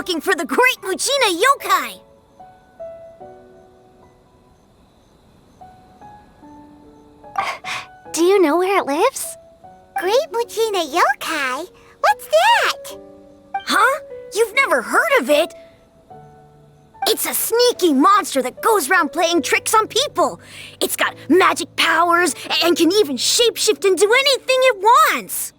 looking for the Great Muchina Yokai! Do you know where it lives? Great Muchina Yokai? What's that? Huh? You've never heard of it? It's a sneaky monster that goes around playing tricks on people. It's got magic powers and can even shapeshift into anything it wants.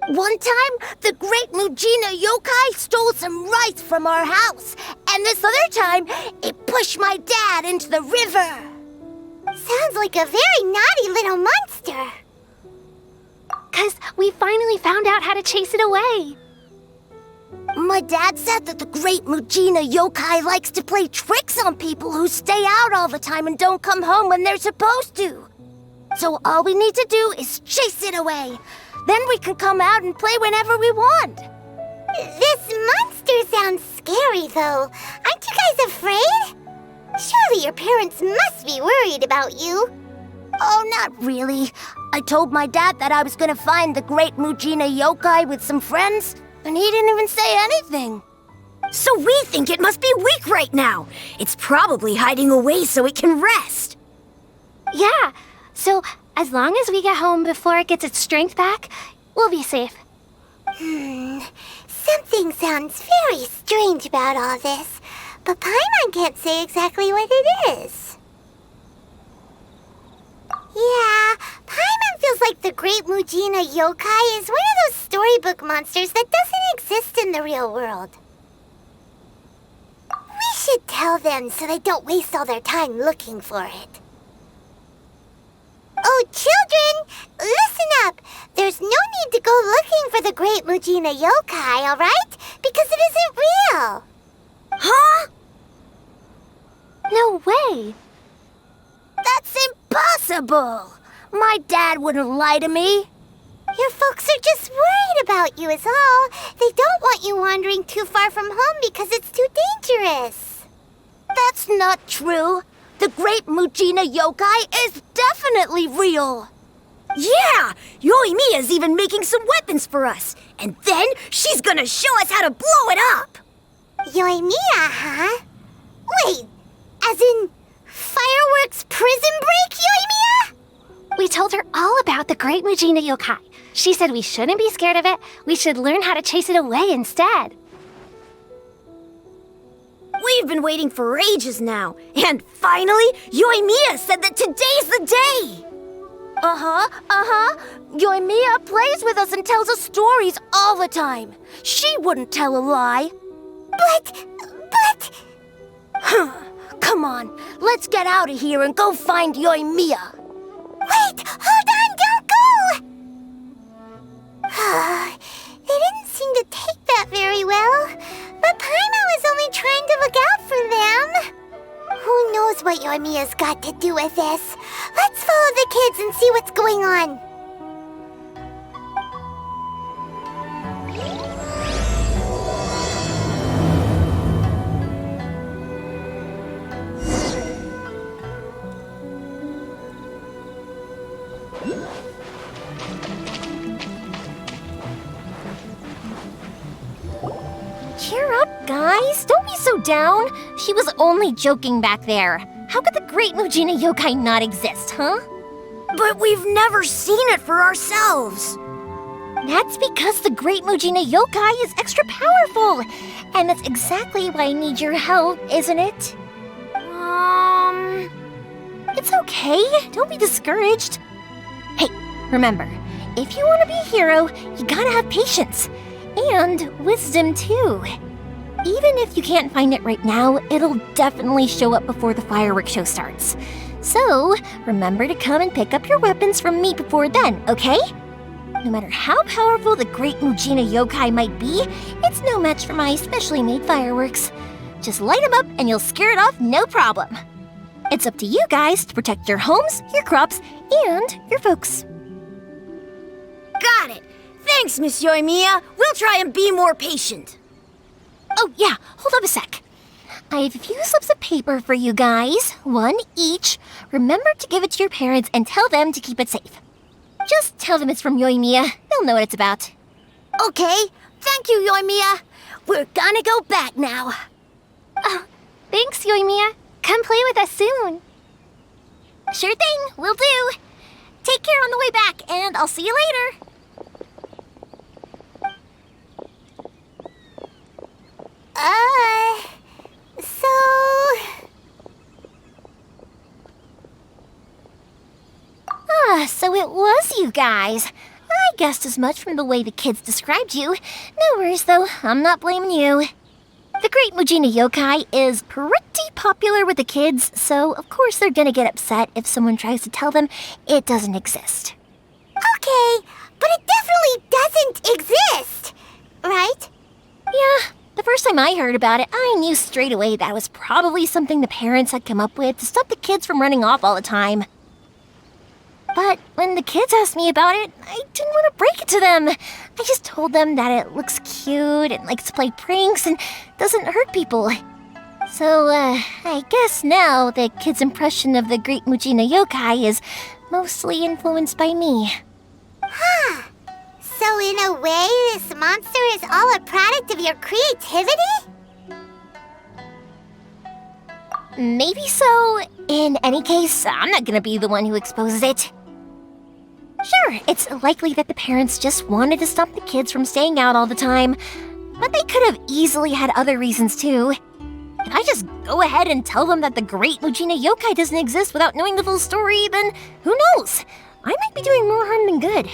One time, the Great Muchina Yokai stole some rice from our house. And this other time, it pushed my dad into the river. Sounds like a very naughty little monster. 'Cause we finally found out how to chase it away. My dad said that the Great Muchina Yokai likes to play tricks on people who stay out all the time and don't come home when they're supposed to. So all we need to do is chase it away. Then we can come out and play whenever we want. This monster sounds scary, though. Aren't you guys afraid? Surely your parents must be worried about you. Oh, not really. I told my dad that I was gonna find the Great Muchina Yokai with some friends, and he didn't even say anything. So we think it must be weak right now. It's probably hiding away so it can rest. Yeah, so as long as we get home before it gets its strength back, we'll be safe. Something sounds very strange about all this, but Paimon can't say exactly what it is. Yeah, Paimon feels like the Great Muchina Yokai is one of those storybook monsters that doesn't exist in the real world. We should tell them so they don't waste all their time looking for it. Oh, children, listen up. There's no need to go looking for the Great Muchina Yokai, all right? Because it isn't real. Huh? No way! That's impossible! My dad wouldn't lie to me. Your folks are just worried about you is all. They don't want you wandering too far from home because it's too dangerous. That's not true. The Great Muchina Yokai is definitely real. Yeah! Yoimiya's even making some weapons for us. And then she's gonna show us how to blow it up! Yoimiya, huh? Wait, as in Firework's prison break, Yoimiya? We told her all about the Great Muchina Yokai. She said we shouldn't be scared of it. We should learn how to chase it away instead. We've been waiting for ages now. And finally, Yoimiya said that today's the day! Yoimiya plays with us and tells us stories all the time. She wouldn't tell a lie. But... Come on, let's get out of here and go find Yoimiya. Wait, hold on, don't go! They didn't seem to take that very well. But Paimon was only trying to look out for them. Who knows what Yoimiya's got to do with this? Let's follow the kids and see what's going on. Cheer up, guys. Don't be so down. She was only joking back there. How could the Great Muchina Yokai not exist, huh? But we've never seen it for ourselves. That's because the Great Muchina Yokai is extra powerful. And that's exactly why I need your help, isn't it? It's okay. Don't be discouraged. Hey, remember, if you want to be a hero, you gotta have patience. And wisdom, too. Even if you can't find it right now, it'll definitely show up before the firework show starts. So, remember to come and pick up your weapons from me before then, okay? No matter how powerful the Great Muchina Yokai might be, it's no match for my specially made fireworks. Just light them up and you'll scare it off no problem. It's up to you guys to protect your homes, your crops, and your folks. Got it. Thanks, Miss Yoimiya. We'll try and be more patient. Oh, yeah, hold up a sec. I have a few slips of paper for you guys, one each. Remember to give it to your parents and tell them to keep it safe. Just tell them it's from Yoimiya. They'll know what it's about. Okay, thank you, Yoimiya. we're gonna go back now. Oh, thanks, Yoimiya. Come play with us soon. Sure thing, will do. Take care on the way back, and I'll see you later. So it was you guys. I guessed as much from the way the kids described you. No worries, though. I'm not blaming you. The Great Mujina Yokai is pretty popular with the kids, so of course they're gonna get upset if someone tries to tell them it doesn't exist. Okay, but it definitely doesn't exist, right? Yeah, the first time I heard about it, I knew straight away that was probably something the parents had come up with to stop the kids from running off all the time. But when the kids asked me about it, I didn't want to break it to them. I just told them that it looks cute and likes to play pranks and doesn't hurt people. So, I guess now the kids' impression of the Great Mujina Yokai is mostly influenced by me. Huh. So in a way, this monster is all a product of your creativity? Maybe so. In any case, I'm not gonna be the one who exposes it. Sure, it's likely that the parents just wanted to stop the kids from staying out all the time, but they could have easily had other reasons too. If I just go ahead and tell them that the Great Mujina Yokai doesn't exist without knowing the full story, then who knows? I might be doing more harm than good.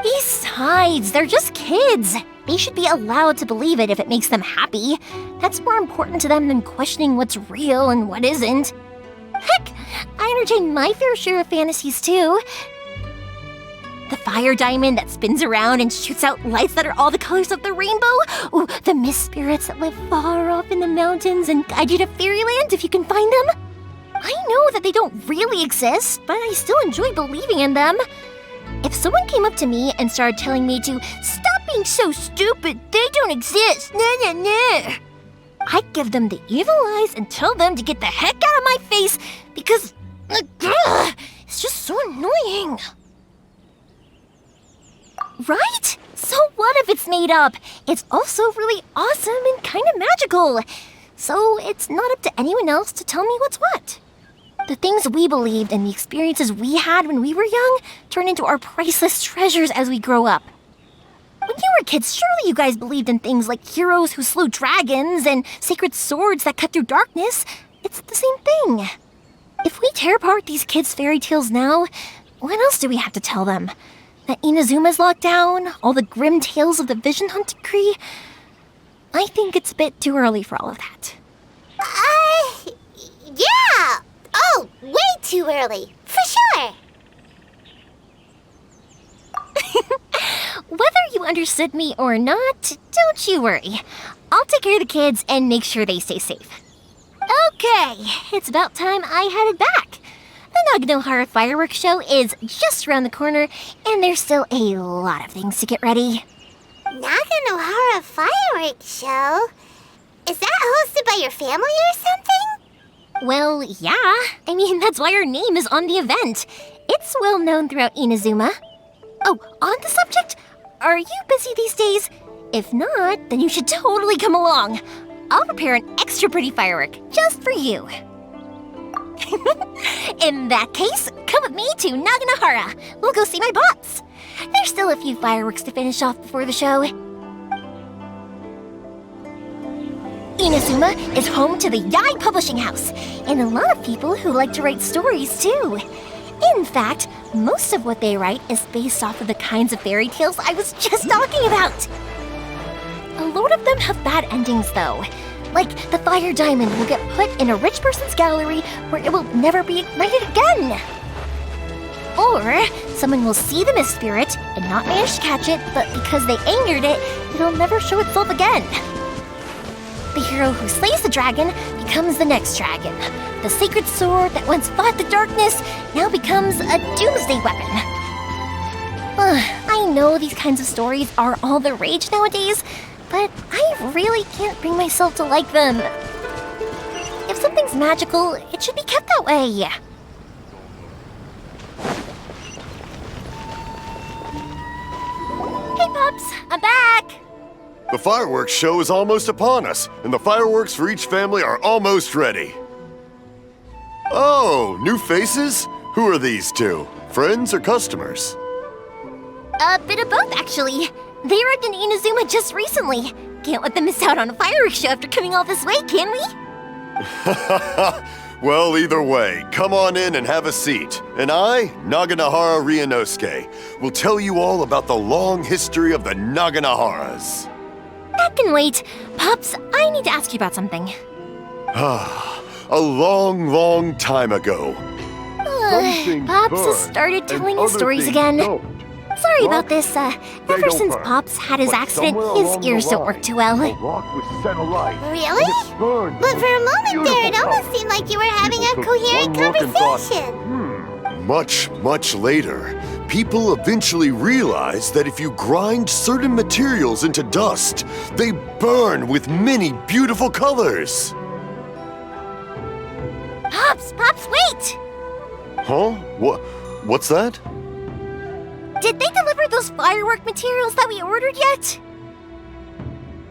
Besides, they're just kids. They should be allowed to believe it if it makes them happy. That's more important to them than questioning what's real and what isn't. Heck, I entertain my fair share of fantasies too. The fire diamond that spins around and shoots out lights that are all the colors of the rainbow. Ooh, the mist spirits that live far off in the mountains and guide you to fairyland if you can find them. I know that they don't really exist, but I still enjoy believing in them. If someone came up to me and started telling me to stop being so stupid, they don't exist, I'd give them the evil eyes and tell them to get the heck out of my face because it's just so annoying. Right? So what if it's made up? It's also really awesome and kind of magical. So it's not up to anyone else to tell me what's what. The things we believed and the experiences we had when we were young turn into our priceless treasures as we grow up. When you were kids, surely you guys believed in things like heroes who slew dragons and sacred swords that cut through darkness. It's the same thing. If we tear apart these kids' fairy tales now, what else do we have to tell them? That Inazuma's locked down? All the grim tales of the Vision Hunt Decree? I think it's a bit too early for all of that. Yeah! Oh, way too early, for sure! Whether you understood me or not, don't you worry. I'll take care of the kids and make sure they stay safe. Okay, it's about time I headed back. The Naganohara Fireworks show is just around the corner, and there's still a lot of things to get ready. Naganohara Fireworks show? Is that hosted by your family or something? Well, yeah. I mean, that's why our name is on the event. It's well known throughout Inazuma. Oh, on the subject, are you busy these days? If not, then you should totally come along. I'll prepare an extra pretty firework just for you. In that case, come with me to Naganohara. We'll go see my bots. There's still a few fireworks to finish off before the show. Inazuma is home to the Yai Publishing House, and a lot of people who like to write stories too. In fact, most of what they write is based off of the kinds of fairy tales I was just talking about. A lot of them have bad endings though. Like, the fire diamond will get put in a rich person's gallery where it will never be ignited again. Or, someone will see the mist spirit and not manage to catch it, but because they angered it, it'll never show itself again. The hero who slays the dragon becomes the next dragon. The sacred sword that once fought the darkness now becomes a doomsday weapon. I know these kinds of stories are all the rage nowadays, but I really can't bring myself to like them. If something's magical, it should be kept that way. Hey, Pups, I'm back! The fireworks show is almost upon us, and the fireworks for each family are almost ready. Oh, new faces? Who are these two? Friends or customers? A bit of both, actually. They arrived in Inazuma just recently. Can't let them miss out on a fireworks show after coming all this way, can we? Well, either way, come on in and have a seat. And I, Naganahara Ryunosuke, will tell you all about the long history of the Naganaharas. That can wait. Pops, I need to ask you about something. A long, long time ago. Pops has started telling his stories again. Sorry about this. Ever since Pops had his accident, his ears don't work too well. Really? But for a moment there, it almost seemed like you were having a coherent conversation. Much, much later, people eventually realized that if you grind certain materials into dust, they burn with many beautiful colors. Pops, wait! Huh? What's that? Did they deliver those firework materials that we ordered yet?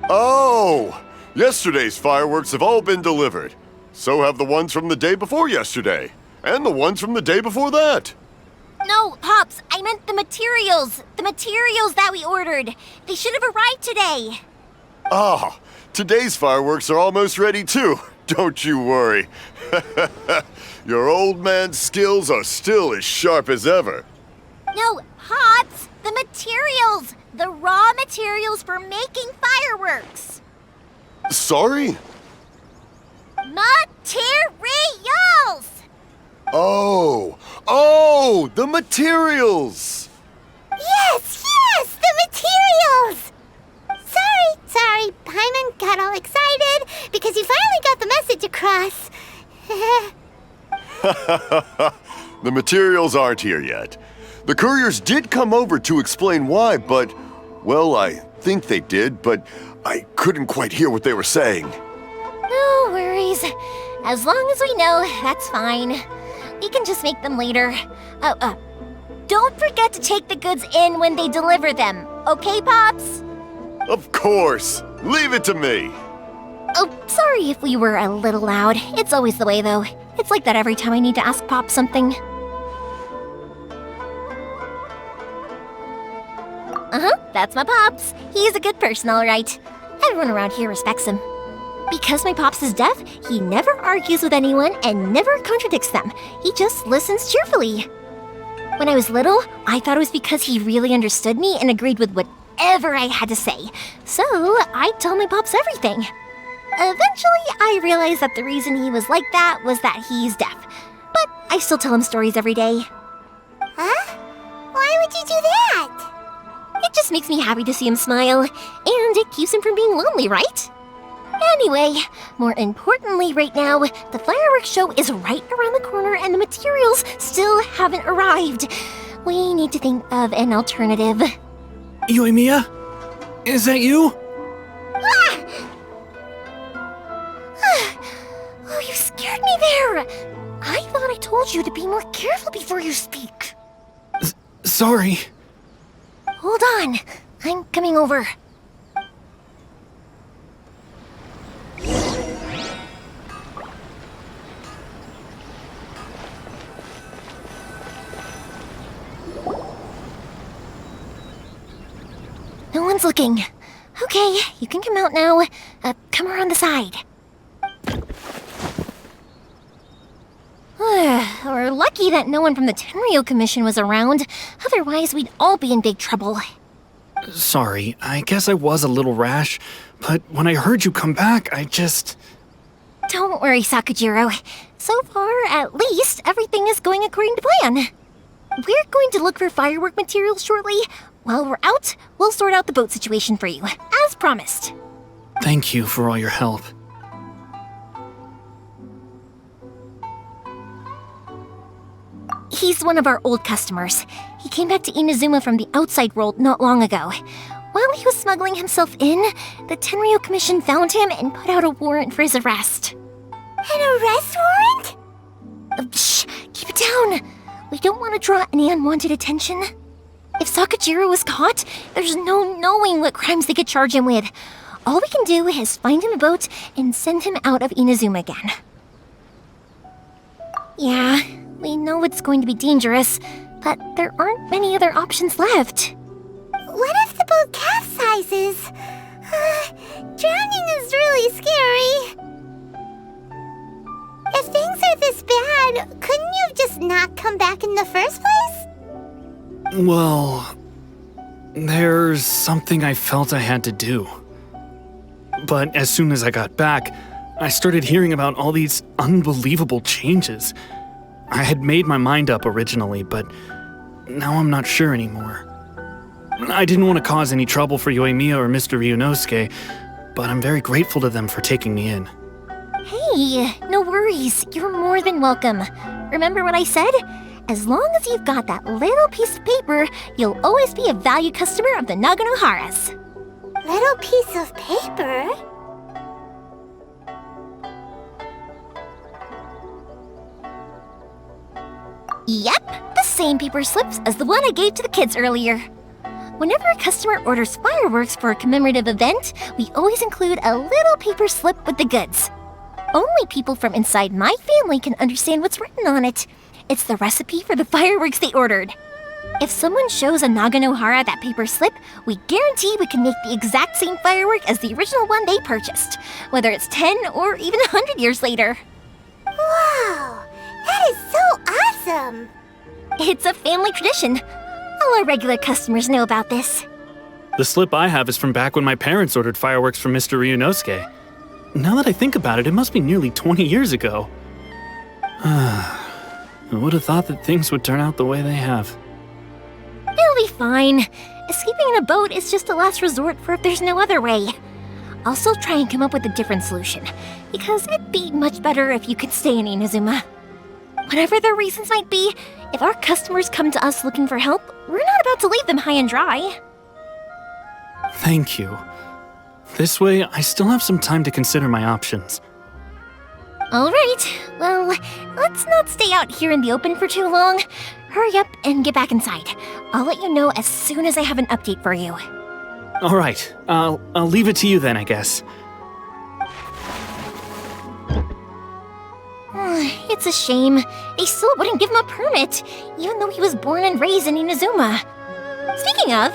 Oh! Yesterday's fireworks have all been delivered. So have the ones from the day before yesterday. And the ones from the day before that. No, Pops, I meant the materials. The materials that we ordered. They should have arrived today. Ah, today's fireworks are almost ready too. Don't you worry. Your old man's skills are still as sharp as ever. No, Pops, the materials. The raw materials for making fireworks. Sorry? Materials! Oh, the materials! Yes, the materials! Sorry, Paimon got all excited because you finally got the message across. The materials aren't here yet. The couriers did come over to explain why, but, well, I think they did, but I couldn't quite hear what they were saying. No worries. As long as we know, that's fine. We can just make them later. Don't forget to take the goods in when they deliver them, okay, Pops? Of course. Leave it to me. Oh, sorry if we were a little loud. It's always the way, though. It's like that every time I need to ask Pop something. That's my Pops. He's a good person, all right. Everyone around here respects him. Because my Pops is deaf, he never argues with anyone and never contradicts them. He just listens cheerfully. When I was little, I thought it was because he really understood me and agreed with whatever I had to say. So I'd tell my Pops everything. Eventually, I realized that the reason he was like that was that he's deaf. But I still tell him stories every day. Huh? Why would you do that? It just makes me happy to see him smile, and it keeps him from being lonely, right? Anyway, more importantly right now, the fireworks show is right around the corner and the materials still haven't arrived. We need to think of an alternative. Yoimiya? Is that you? Oh, you scared me there! I thought I told you to be more careful before you speak. Sorry. Hold on, I'm coming over. No one's looking. Okay, you can come out now. Come around the side. We're lucky that no one from the Tenryo Commission was around. Otherwise, we'd all be in big trouble. Sorry, I guess I was a little rash, but when I heard you come back, I just... Don't worry, Sakujiro. So far, at least, everything is going according to plan. We're going to look for firework materials shortly. While we're out, we'll sort out the boat situation for you, as promised. Thank you for all your help. He's one of our old customers. He came back to Inazuma from the outside world not long ago. While he was smuggling himself in, the Tenryo Commission found him and put out a warrant for his arrest. An arrest warrant? Shh! Keep it down! We don't want to draw any unwanted attention. If Sakajiro was caught, there's no knowing what crimes they could charge him with. All we can do is find him a boat and send him out of Inazuma again. Yeah, we know it's going to be dangerous, but there aren't many other options left. What if the boat capsizes? Drowning is really scary. If things are this bad, couldn't you just not come back in the first place? Well, there's something I felt I had to do. But as soon as I got back, I started hearing about all these unbelievable changes. I had made my mind up originally, but now I'm not sure anymore. I didn't want to cause any trouble for Yoimiya or Mr. Ryunosuke, but I'm very grateful to them for taking me in. Hey, no worries. You're more than welcome. Remember what I said? As long as you've got that little piece of paper, you'll always be a valued customer of the Naganoharas. Little piece of paper? Yep, the same paper slips as the one I gave to the kids earlier. Whenever a customer orders fireworks for a commemorative event, we always include a little paper slip with the goods. Only people from inside my family can understand what's written on it. It's the recipe for the fireworks they ordered. If someone shows a Naganohara that paper slip, we guarantee we can make the exact same firework as the original one they purchased, whether it's 10 or even 100 years later. Wow, that is so awesome! It's a family tradition. All our regular customers know about this. The slip I have is from back when my parents ordered fireworks from Mr. Ryunosuke. Now that I think about it, it must be nearly 20 years ago. I would have thought that things would turn out the way they have. It'll be fine. Escaping in a boat is just a last resort for if there's no other way. I'll still try and come up with a different solution, because it'd be much better if you could stay in Inazuma. Whatever their reasons might be, if our customers come to us looking for help, we're not about to leave them high and dry. Thank you. This way, I still have some time to consider my options. All right, well, let's not stay out here in the open for too long. Hurry up and get back inside. I'll let you know as soon as I have an update for you. All right, I'll leave it to you then, I guess. It's a shame. They still wouldn't give him a permit, even though he was born and raised in Inazuma. Speaking of,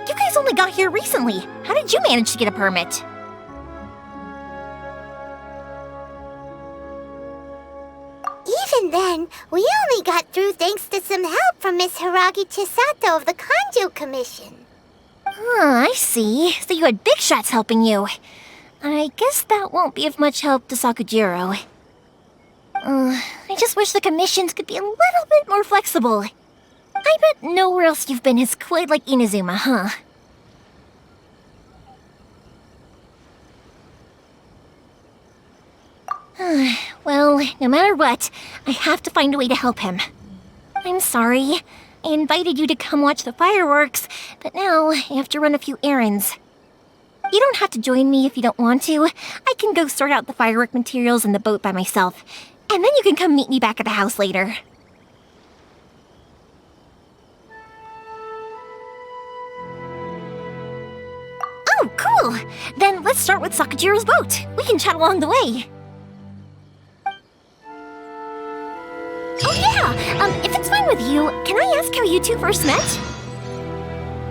you guys only got here recently. How did you manage to get a permit? Even then, we only got through thanks to some help from Miss Hiragi Chisato of the Kanjo Commission. I see. So you had big shots helping you. I guess that won't be of much help to Sakujiro. I just wish the commissions could be a little bit more flexible. I bet nowhere else you've been is quite like Inazuma, huh? Well, no matter what, I have to find a way to help him. I'm sorry. I invited you to come watch the fireworks, but now I have to run a few errands. You don't have to join me if you don't want to. I can go sort out the firework materials in the boat by myself, and then you can come meet me back at the house later. Oh, cool! Then let's start with Sakujiro's boat. We can chat along the way. Oh yeah! If it's fine with you, can I ask how you two first met?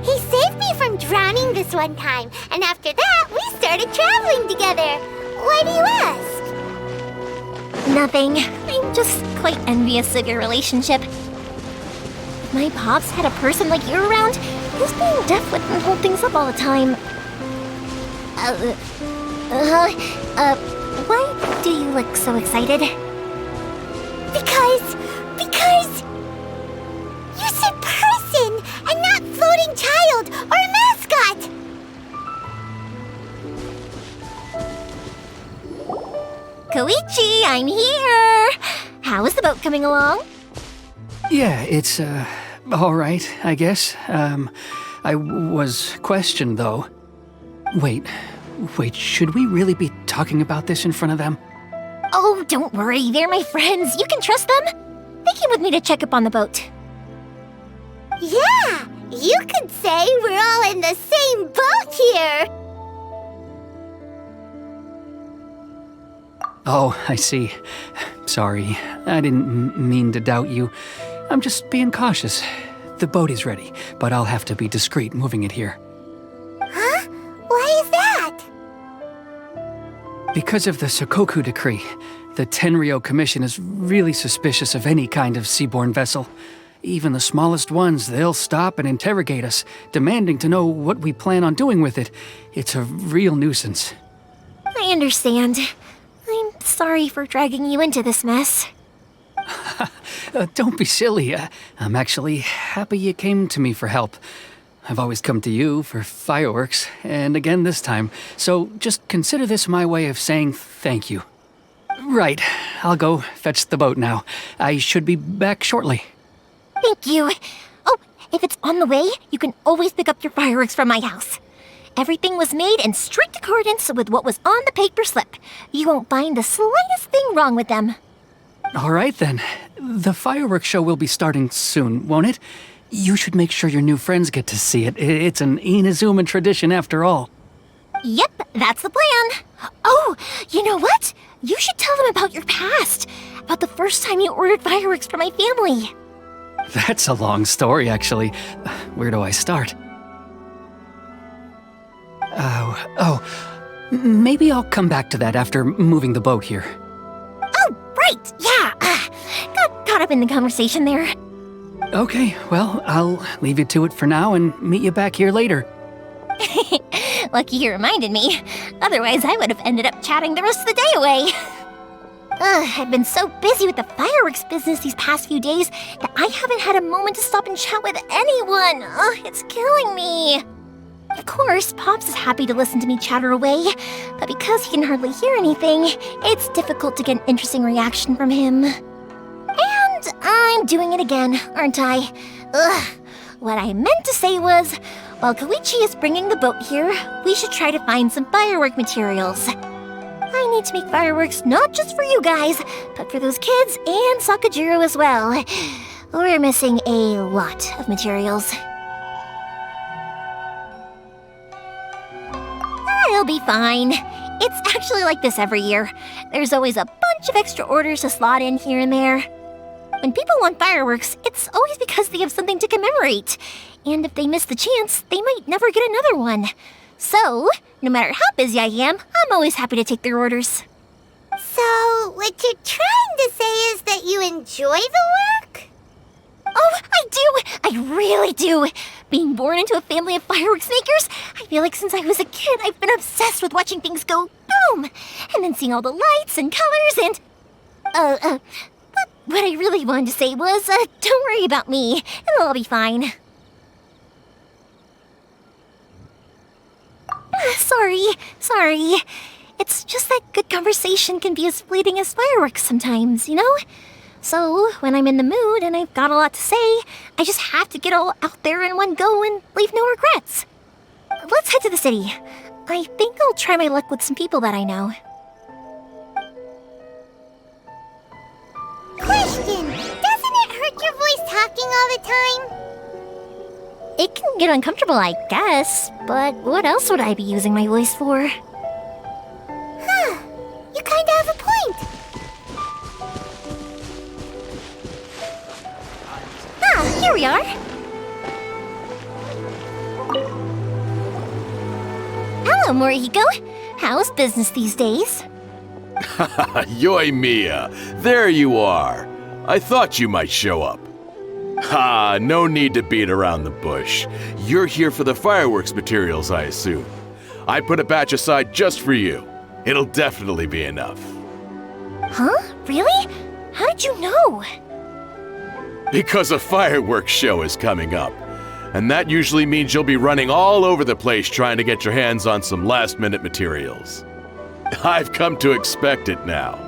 He saved me from drowning this one time, and after that, we started traveling together. Why do you ask? Nothing. I'm just quite envious of your relationship. If my pops had a person like you around, his being deaf wouldn't hold things up all the time. Why do you look so excited? Because you said person and not floating child or mascot. Koichi, I'm here! How is the boat coming along? Yeah, it's, all right, I guess. I was questioned, though. Wait, should we really be talking about this in front of them? Oh, don't worry, they're my friends. You can trust them. They came with me to check up on the boat. Yeah, You could say we're all in the same boat here. Oh, I see. Sorry, I didn't mean to doubt you. I'm just being cautious. The boat is ready, but I'll have to be discreet moving it here. Huh? Why is that? Because of the Sokoku Decree, the Tenryou Commission is really suspicious of any kind of seaborne vessel. Even the smallest ones, they'll stop and interrogate us, demanding to know what we plan on doing with it. It's a real nuisance. I understand. I'm sorry for dragging you into this mess. Don't be silly. I'm actually happy you came to me for help. I've always come to you for fireworks, and again this time, so just consider this my way of saying thank you. Right, I'll go fetch the boat now. I should be back shortly. Thank you. Oh, if it's on the way, you can always pick up your fireworks from my house. Everything was made in strict accordance with what was on the paper slip. You won't find the slightest thing wrong with them. All right then. The fireworks show will be starting soon, won't it? You should make sure your new friends get to see it. It's an Inazuma tradition after all. Yep, that's the plan. Oh, you know what? You should tell them about your past. About the first time you ordered fireworks for my family. That's a long story, actually. Where do I start? Maybe I'll come back to that after moving the boat here. Oh, right, yeah. Got caught up in the conversation there. Okay, well, I'll leave you to it for now and meet you back here later. Lucky you reminded me. Otherwise, I would have ended up chatting the rest of the day away. I've been so busy with the fireworks business these past few days that I haven't had a moment to stop and chat with anyone. It's killing me. Of course, Pops is happy to listen to me chatter away, but because he can hardly hear anything, it's difficult to get an interesting reaction from him. And I'm doing it again, aren't I? What I meant to say was, while Koichi is bringing the boat here, we should try to find some firework materials. I need to make fireworks not just for you guys, but for those kids and Sakajiro as well. We're missing a lot of materials. It'll be fine. It's actually like this every year. There's always a bunch of extra orders to slot in here and there. When people want fireworks, it's always because they have something to commemorate. And if they miss the chance, they might never get another one. So, no matter how busy I am, I'm always happy to take their orders. So, what you're trying to say is that you enjoy the work? Oh, I do! I really do! Being born into a family of fireworks makers, I feel like since I was a kid, I've been obsessed with watching things go boom! And then seeing all the lights and colors and... But what I really wanted to say was, don't worry about me. It'll all be fine. Sorry. It's just that good conversation can be as fleeting as fireworks sometimes, you know? So, when I'm in the mood and I've got a lot to say, I just have to get all out there in one go and leave no regrets. Let's head to the city. I think I'll try my luck with some people that I know. Question! Doesn't it hurt your voice talking all the time? It can get uncomfortable, I guess, but what else would I be using my voice for? Huh. You kinda have a point. Ah, here we are. Hello, Morihiko. How's business these days? Yoi Mia, there you are. I thought you might show up. Ha, no need to beat around the bush. You're here for the fireworks materials, I assume. I put a batch aside just for you. It'll definitely be enough. Huh? Really? How did you know? Because a fireworks show is coming up. And that usually means you'll be running all over the place trying to get your hands on some last-minute materials. I've come to expect it now.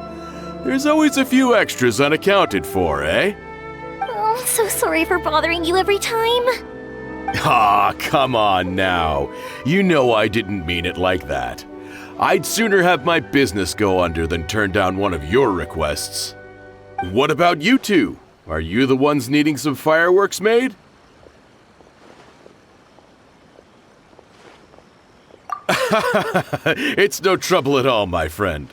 There's always a few extras unaccounted for, eh? Oh, I'm so sorry for bothering you every time. Ah, come on now. You know I didn't mean it like that. I'd sooner have my business go under than turn down one of your requests. What about you two? Are you the ones needing some fireworks made? It's no trouble at all, my friend.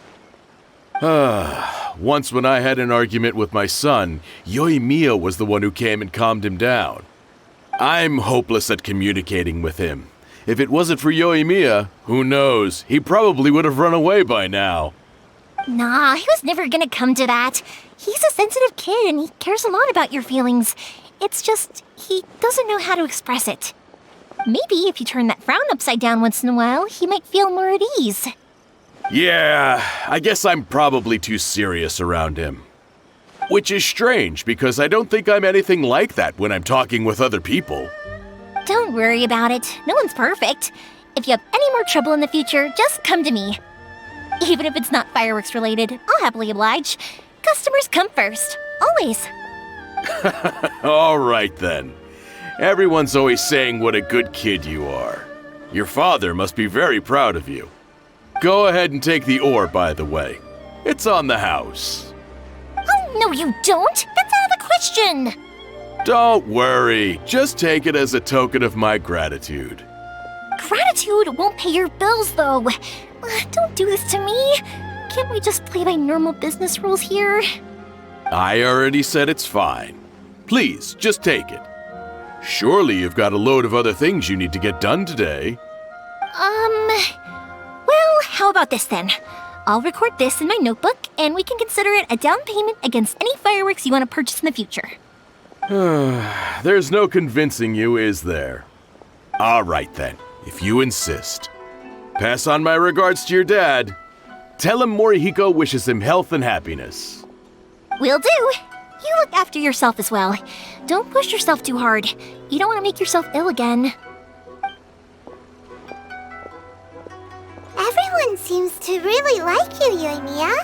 Once when I had an argument with my son, Yoimiya was the one who came and calmed him down. I'm hopeless at communicating with him. If it wasn't for Yoimiya, who knows, he probably would have run away by now. Nah, he was never gonna come to that. He's a sensitive kid and he cares a lot about your feelings. It's just, he doesn't know how to express it. Maybe if you turn that frown upside down once in a while, he might feel more at ease. Yeah, I guess I'm probably too serious around him. Which is strange, because I don't think I'm anything like that when I'm talking with other people. Don't worry about it. No one's perfect. If you have any more trouble in the future, just come to me. Even if it's not fireworks related, I'll happily oblige. Customers come first. Always. All right then. Everyone's always saying what a good kid you are. Your father must be very proud of you. Go ahead and take the ore, by the way. It's on the house. Oh, no you don't! That's out of the question! Don't worry. Just take it as a token of my gratitude. Gratitude won't pay your bills, though. Don't do this to me. Can't we just play by normal business rules here? I already said it's fine. Please, just take it. Surely you've got a load of other things you need to get done today. Well, how about this then? I'll record this in my notebook, and we can consider it a down payment against any fireworks you want to purchase in the future. There's no convincing you, is there? All right then, if you insist. Pass on my regards to your dad. Tell him Morihiko wishes him health and happiness. Will do. You look after yourself as well. Don't push yourself too hard. You don't want to make yourself ill again. Everyone seems to really like you, Yoimiya.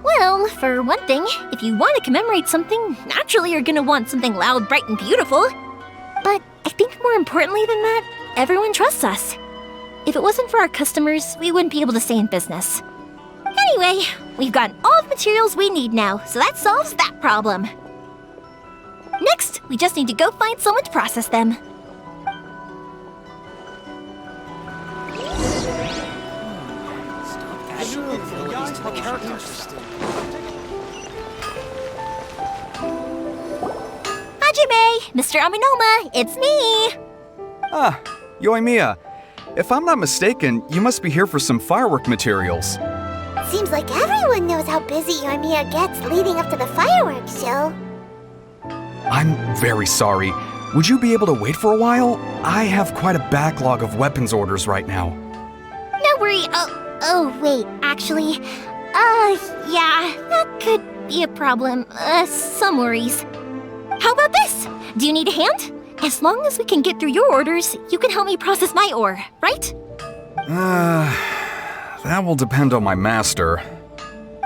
Well, for one thing, if you want to commemorate something, naturally you're gonna want something loud, bright, and beautiful. But I think more importantly than that, everyone trusts us. If it wasn't for our customers, we wouldn't be able to stay in business. Anyway, we've gotten all the materials we need now, so that solves that problem. Next, we just need to go find someone to process them. Hajime! Mr. Aminoma, it's me! Ah, Yoimiya. If I'm not mistaken, you must be here for some firework materials. Seems like everyone knows how busy Yoimiya gets leading up to the fireworks show. I'm very sorry. Would you be able to wait for a while? I have quite a backlog of weapons orders right now. No worry. Oh, wait, actually. Yeah, that could be a problem. Some worries. How about this? Do you need a hand? As long as we can get through your orders, you can help me process my ore, right? That will depend on my master.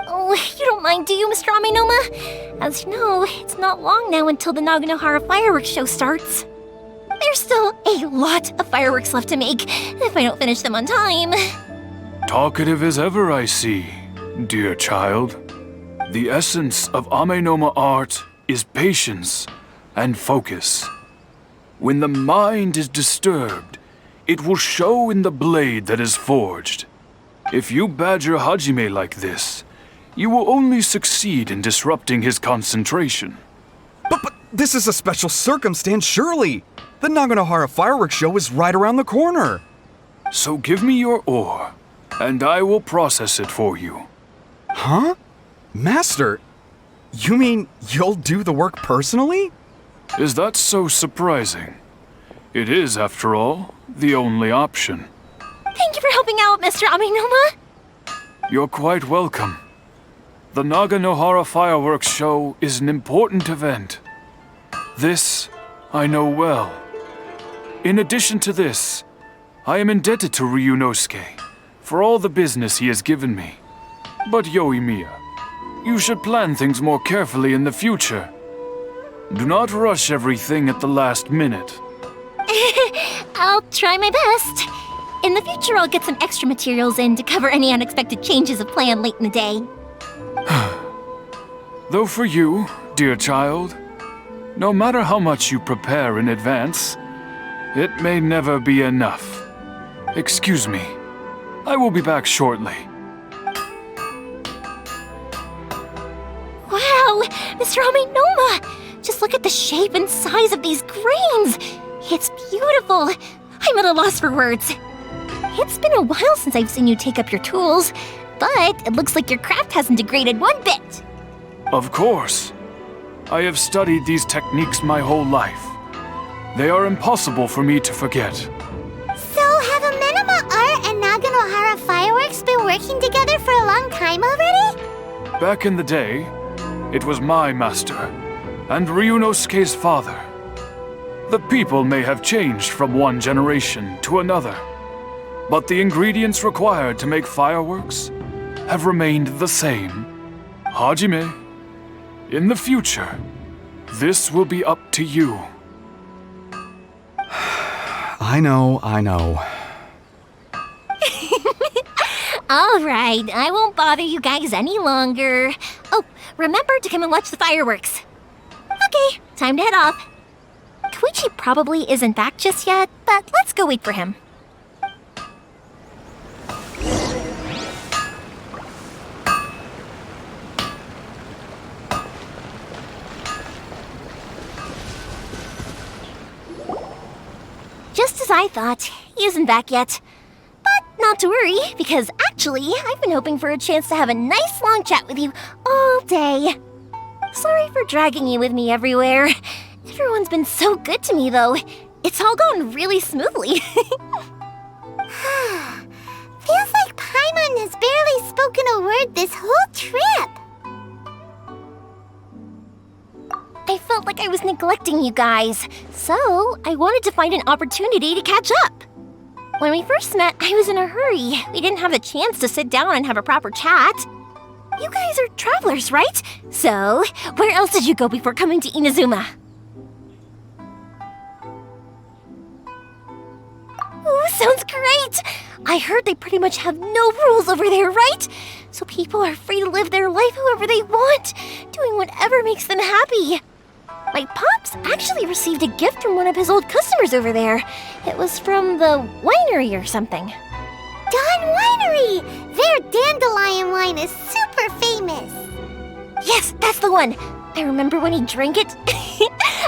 Oh, you don't mind, do you, Mr. Aminoma? As you know, it's not long now until the Naganohara Fireworks show starts. There's still a lot of fireworks left to make, if I don't finish them on time. Talkative as ever, I see, dear child. The essence of Amenoma art is patience and focus. When the mind is disturbed, it will show in the blade that is forged. If you badger Hajime like this, you will only succeed in disrupting his concentration. But this is a special circumstance, surely. The Naganohara Fireworks show is right around the corner. So give me your ore, and I will process it for you. Huh? Master, you mean you'll do the work personally? Is that so surprising? It is, after all, the only option. Thank you for helping out, Mr. Aminoma. You're quite welcome. The Naganohara Fireworks show is an important event. This I know well. In addition to this, I am indebted to Ryunosuke for all the business he has given me. But Yoimiya, you should plan things more carefully in the future. Do not rush everything at the last minute. I'll try my best. In the future, I'll get some extra materials in to cover any unexpected changes of plan late in the day. Though for you, dear child, No matter how much you prepare in advance, it may never be enough. Excuse me. I will be back shortly. Wow, Mr. Amenoma! Just look at the shape and size of these grains! It's beautiful! I'm at a loss for words. It's been a while since I've seen you take up your tools, but it looks like your craft hasn't degraded one bit. Of course. I have studied these techniques my whole life. They are impossible for me to forget. So have Amenoma Art and Naganohara Fireworks been working together for a long time already? Back in the day, it was my master, and Ryunosuke's father. The people may have changed from one generation to another, but the ingredients required to make fireworks have remained the same. Hajime, in the future, this will be up to you. I know. All right, I won't bother you guys any longer. Oh, remember to come and watch the fireworks. Okay, time to head off. Koichi probably isn't back just yet, but let's go wait for him. Just as I thought, he isn't back yet. But not to worry, because actually, I've been hoping for a chance to have a nice long chat with you all day. Sorry for dragging you with me everywhere. Everyone's been so good to me, though. It's all gone really smoothly. Feels like Paimon has barely spoken a word this whole trip. I felt like I was neglecting you guys, so I wanted to find an opportunity to catch up. When we first met, I was in a hurry. We didn't have the chance to sit down and have a proper chat. You guys are travelers, right? So, where else did you go before coming to Inazuma? Ooh, sounds great! I heard they pretty much have no rules over there, right? So people are free to live their life however they want, doing whatever makes them happy. My pops actually received a gift from one of his old customers over there. It was from the winery or something. Dawn Winery! Their dandelion wine is super famous. Yes, that's the one. I remember when he drank it.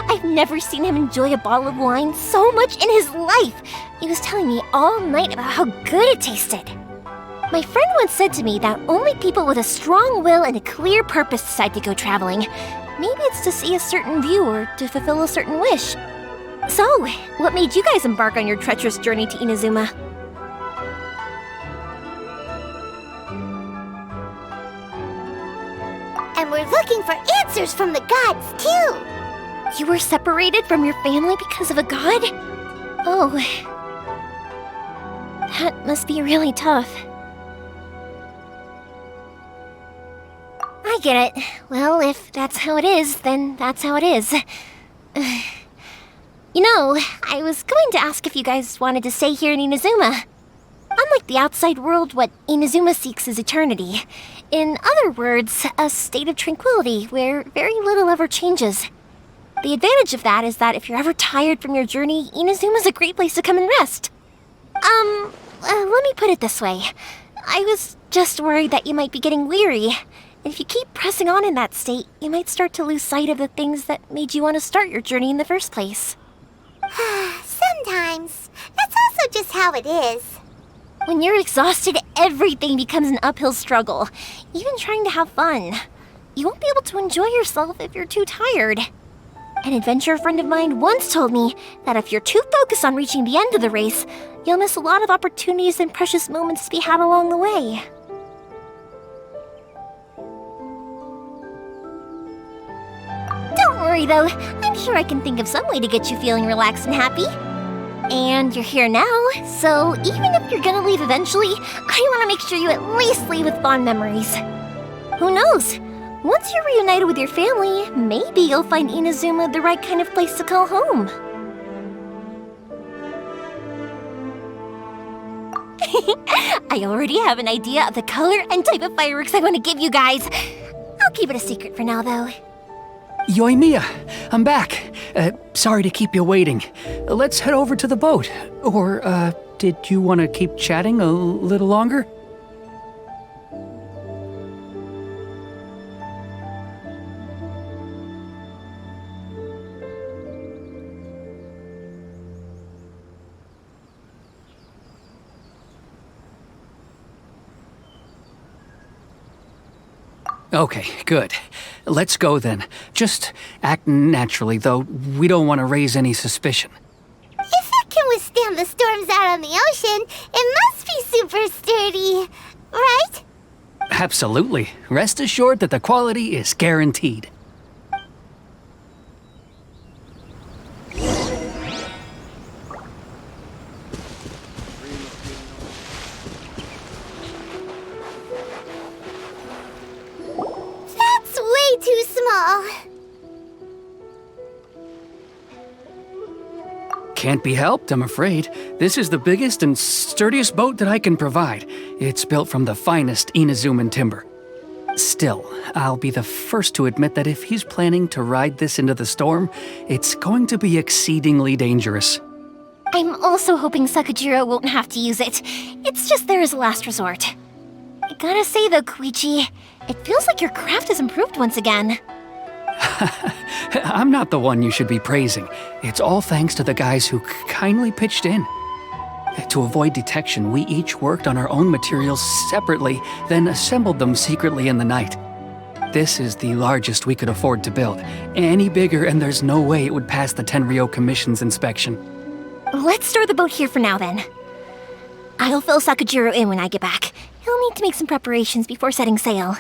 I've never seen him enjoy a bottle of wine so much in his life. He was telling me all night about how good it tasted. My friend once said to me that only people with a strong will and a clear purpose decide to go traveling. Maybe it's to see a certain view or to fulfill a certain wish. So, what made you guys embark on your treacherous journey to Inazuma? And we're looking for answers from the gods, too. You were separated from your family because of a god? Oh. That must be really tough. I get it. Well, if that's how it is, then that's how it is. You know, I was going to ask if you guys wanted to stay here in Inazuma. Unlike the outside world, what Inazuma seeks is eternity. In other words, a state of tranquility where very little ever changes. The advantage of that is that if you're ever tired from your journey, Inazuma's a great place to come and rest. Let me put it this way. I was just worried that you might be getting weary. And if you keep pressing on in that state, you might start to lose sight of the things that made you want to start your journey in the first place. Sometimes. That's also just how it is. When you're exhausted, everything becomes an uphill struggle. Even trying to have fun. You won't be able to enjoy yourself if you're too tired. An adventurer friend of mine once told me that if you're too focused on reaching the end of the race, you'll miss a lot of opportunities and precious moments to be had along the way. Don't worry though, I'm sure I can think of some way to get you feeling relaxed and happy. And you're here now, so even if you're gonna leave eventually, I want to make sure you at least leave with fond memories. Who knows? Once you're reunited with your family, maybe you'll find Inazuma the right kind of place to call home. I already have an idea of the color and type of fireworks I want to give you guys. I'll keep it a secret for now, though. Yoimiya, I'm back. Sorry to keep you waiting. Let's head over to the boat. Or, did you want to keep chatting a little longer? Okay, good. Let's go then. Just act naturally, though we don't want to raise any suspicion. If it can withstand the storms out on the ocean, it must be super sturdy, right? Absolutely. Rest assured that the quality is guaranteed. That's way too small. Can't be helped, I'm afraid. This is the biggest and sturdiest boat that I can provide. It's built from the finest Inazuman timber. Still, I'll be the first to admit that if he's planning to ride this into the storm, it's going to be exceedingly dangerous. I'm also hoping Sakajiro won't have to use it. It's just there as a last resort. I gotta say though, Koichi, it feels like your craft has improved once again. I'm not the one you should be praising. It's all thanks to the guys who kindly pitched in. To avoid detection, we each worked on our own materials separately, then assembled them secretly in the night. This is the largest we could afford to build. Any bigger and there's no way it would pass the Tenryou Commission's inspection. Let's store the boat here for now then. I'll fill Sakajiro in when I get back. He'll need to make some preparations before setting sail.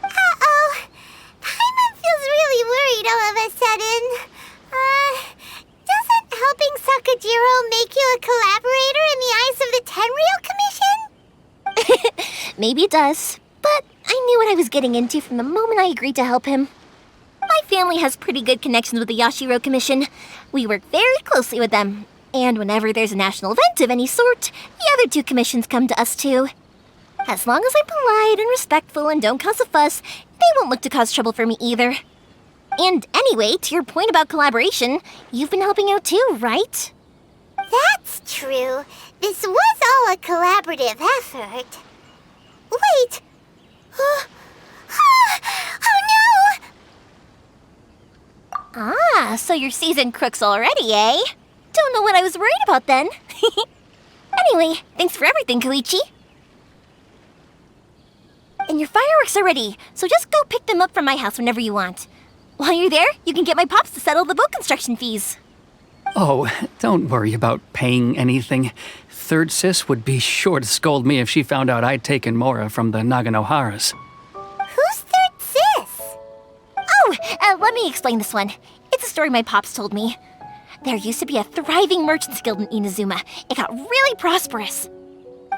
Uh-oh. Paimon feels really worried all of a sudden. Doesn't helping Sakajiro make you a collaborator in the eyes of the Tenryou Commission? Maybe it does, but I knew what I was getting into from the moment I agreed to help him. My family has pretty good connections with the Yashiro Commission. We work very closely with them, and whenever there's a national event of any sort, the other two commissions come to us too. As long as I'm polite and respectful and don't cause a fuss, they won't look to cause trouble for me either. And anyway, to your point about collaboration, you've been helping out too, right? That's true. This was all a collaborative effort. Wait! Oh no! Ah, so you're seasoned crooks already, eh? Don't know what I was worried about then. Anyway, thanks for everything, Koichi. And your fireworks are ready, so just go pick them up from my house whenever you want. While you're there, you can get my pops to settle the boat construction fees. Oh, don't worry about paying anything. Third Sis would be sure to scold me if she found out I'd taken Mora from the Naganoharas. Who's Third Sis? Oh, let me explain this one. It's a story my pops told me. There used to be a thriving merchants guild in Inazuma. It got really prosperous.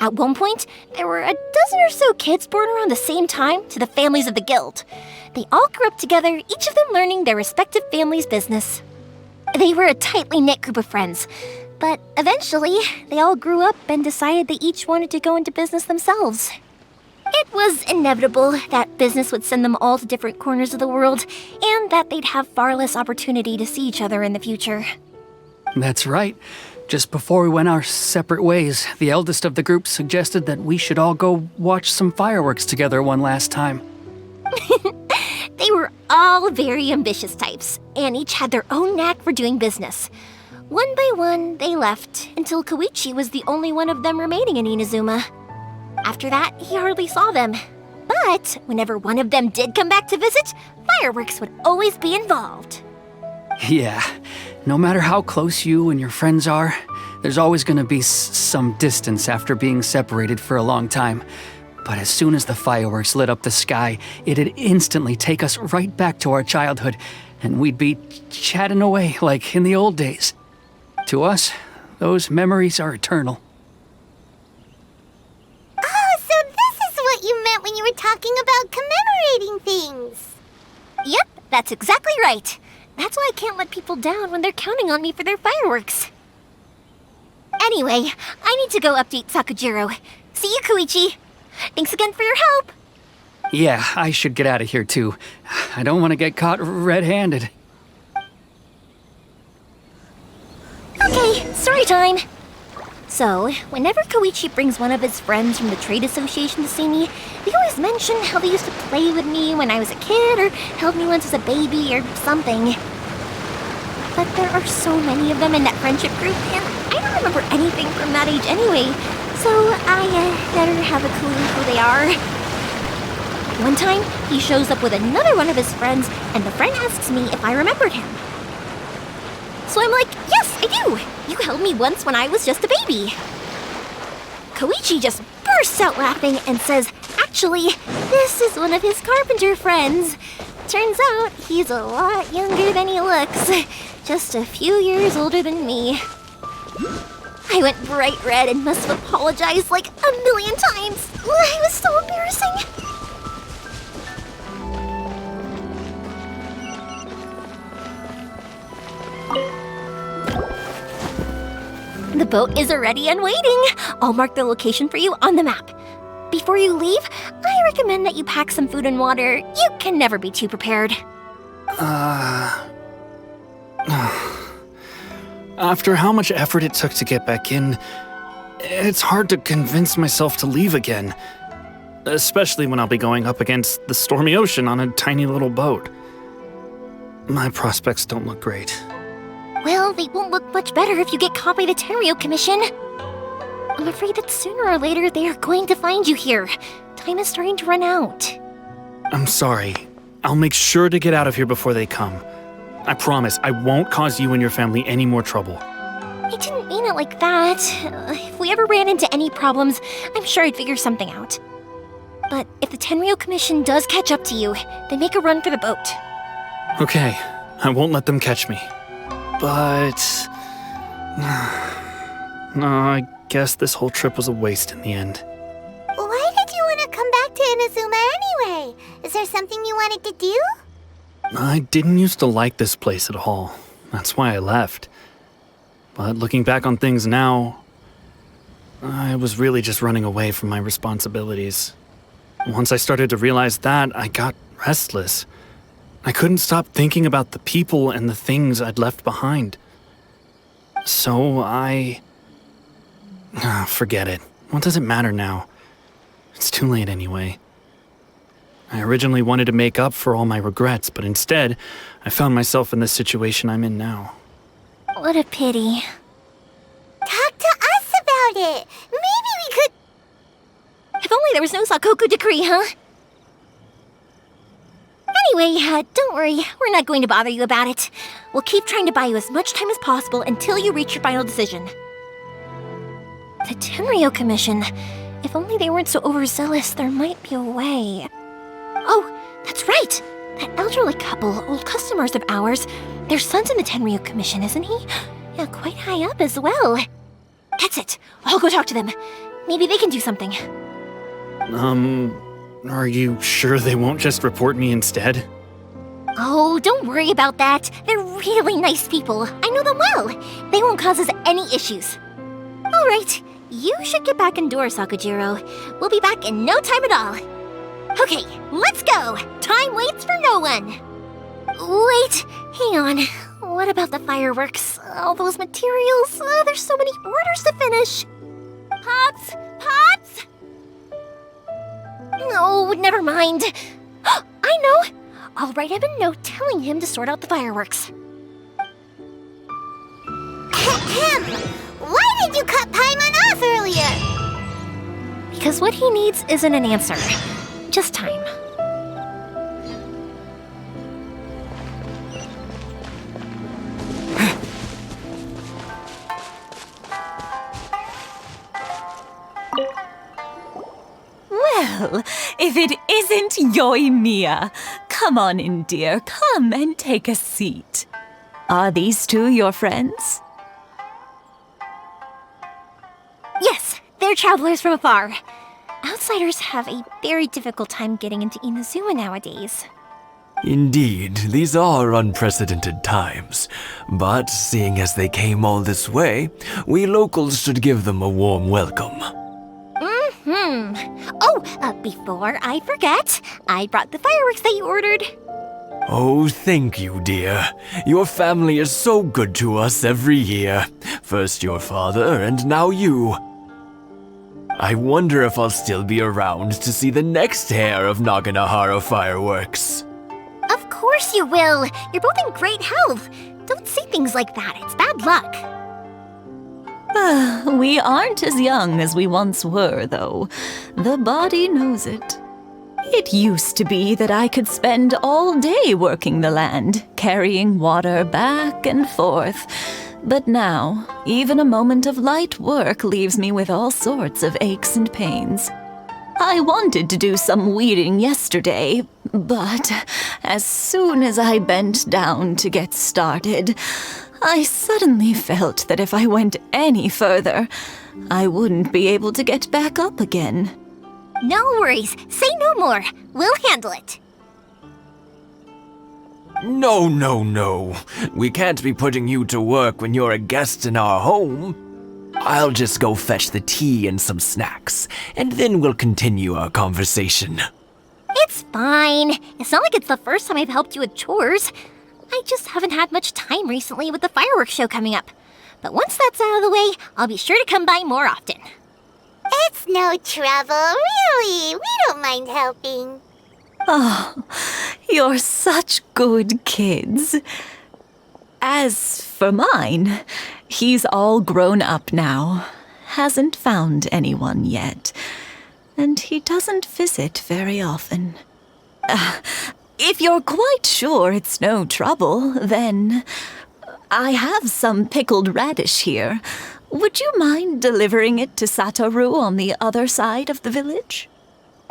At one point, there were a dozen or so kids born around the same time to the families of the guild. They all grew up together, each of them learning their respective family's business. They were a tightly knit group of friends, but eventually, they all grew up and decided they each wanted to go into business themselves. It was inevitable that business would send them all to different corners of the world, and that they'd have far less opportunity to see each other in the future. That's right. Just before we went our separate ways, the eldest of the group suggested that we should all go watch some fireworks together one last time. They were all very ambitious types, and each had their own knack for doing business. One by one, they left, until Koichi was the only one of them remaining in Inazuma. After that, he hardly saw them. But whenever one of them did come back to visit, fireworks would always be involved. Yeah, no matter how close you and your friends are, there's always going to be some distance after being separated for a long time. But as soon as the fireworks lit up the sky, it'd instantly take us right back to our childhood, and we'd be chatting away like in the old days. To us, those memories are eternal. Oh, so this is what you meant when you were talking about commemorating things. Yep, that's exactly right. That's why I can't let people down when they're counting on me for their fireworks. Anyway, I need to go update Sakajiro. See you, Koichi. Thanks again for your help. Yeah, I should get out of here too. I don't want to get caught red-handed. Okay, story time. So, whenever Koichi brings one of his friends from the trade association to see me, they always mention how they used to play with me when I was a kid or held me once as a baby or something. But there are so many of them in that friendship group, and I don't remember anything from that age anyway, so I better have a clue who they are. One time, he shows up with another one of his friends, and the friend asks me if I remembered him. So I'm like, yes, I do! You held me once when I was just a baby. Koichi just bursts out laughing and says, actually, this is one of his carpenter friends. Turns out he's a lot younger than he looks. Just a few years older than me. I went bright red and must have apologized like a million times. It was so embarrassing. The boat is ready and waiting. I'll mark the location for you on the map. Before you leave, I recommend that you pack some food and water. You can never be too prepared. After how much effort it took to get back in, it's hard to convince myself to leave again. Especially when I'll be going up against the stormy ocean on a tiny little boat. My prospects don't look great. Well, they won't look much better if you get caught by the Tenryou Commission. I'm afraid that sooner or later they are going to find you here. Time is starting to run out. I'm sorry. I'll make sure to get out of here before they come. I promise I won't cause you and your family any more trouble. I didn't mean it like that. If we ever ran into any problems, I'm sure I'd figure something out. But if the Tenryou Commission does catch up to you, then make a run for the boat. Okay, I won't let them catch me. But... no, I guess this whole trip was a waste in the end. Why did you want to come back to Inazuma anyway? Is there something you wanted to do? I didn't used to like this place at all. That's why I left. But looking back on things now, I was really just running away from my responsibilities. Once I started to realize that, I got restless. I couldn't stop thinking about the people and the things I'd left behind. So forget it. What does it matter now? It's too late anyway. I originally wanted to make up for all my regrets, but instead, I found myself in the situation I'm in now. What a pity. Talk to us about it. Maybe we could... If only there was no Sakoku decree, huh? Anyway, don't worry. We're not going to bother you about it. We'll keep trying to buy you as much time as possible until you reach your final decision. The Tenryou Commission. If only they weren't so overzealous, there might be a way. Oh, that's right! That elderly couple, old customers of ours, their son's in the Tenryou Commission, isn't he? Yeah, quite high up as well. That's it. I'll go talk to them. Maybe they can do something. Are you sure they won't just report me instead? Oh, don't worry about that. They're really nice people. I know them well. They won't cause us any issues. All right, you should get back indoors, Sakujiro. We'll be back in no time at all. Okay, let's go. Time waits for no one. Wait, hang on. What about the fireworks? All those materials? There's so many orders to finish. Pops! Pops! No, never mind. I know! I'll write him a note telling him to sort out the fireworks. Why did you cut Paimon off earlier? Because what he needs isn't an answer, just time. Well, if it isn't Yoimiya. Come on in, dear. Come and take a seat. Are these two your friends? Yes, they're travelers from afar. Outsiders have a very difficult time getting into Inazuma nowadays. Indeed, these are unprecedented times. But seeing as they came all this way, we locals should give them a warm welcome. Oh, Before I forget, I brought the fireworks that you ordered. Oh, thank you, dear. Your family is so good to us every year. First your father, and now you. I wonder if I'll still be around to see the next heir of Naganohara fireworks. Of course you will. You're both in great health. Don't say things like that. It's bad luck. We aren't as young as we once were, though. The body knows it. It used to be that I could spend all day working the land, carrying water back and forth. But now, even a moment of light work leaves me with all sorts of aches and pains. I wanted to do some weeding yesterday, but as soon as I bent down to get started, I suddenly felt that if I went any further, I wouldn't be able to get back up again. No worries. Say no more. We'll handle it. No, no, no. We can't be putting you to work when you're a guest in our home. I'll just go fetch the tea and some snacks, and then we'll continue our conversation. It's fine. It's not like it's the first time I've helped you with chores. I just haven't had much time recently with the fireworks show coming up. But once that's out of the way, I'll be sure to come by more often. It's no trouble, really. We don't mind helping. Oh, you're such good kids. As for mine, he's all grown up now, hasn't found anyone yet, and he doesn't visit very often. If you're quite sure it's no trouble, then I have some pickled radish here. Would you mind delivering it to Satoru on the other side of the village?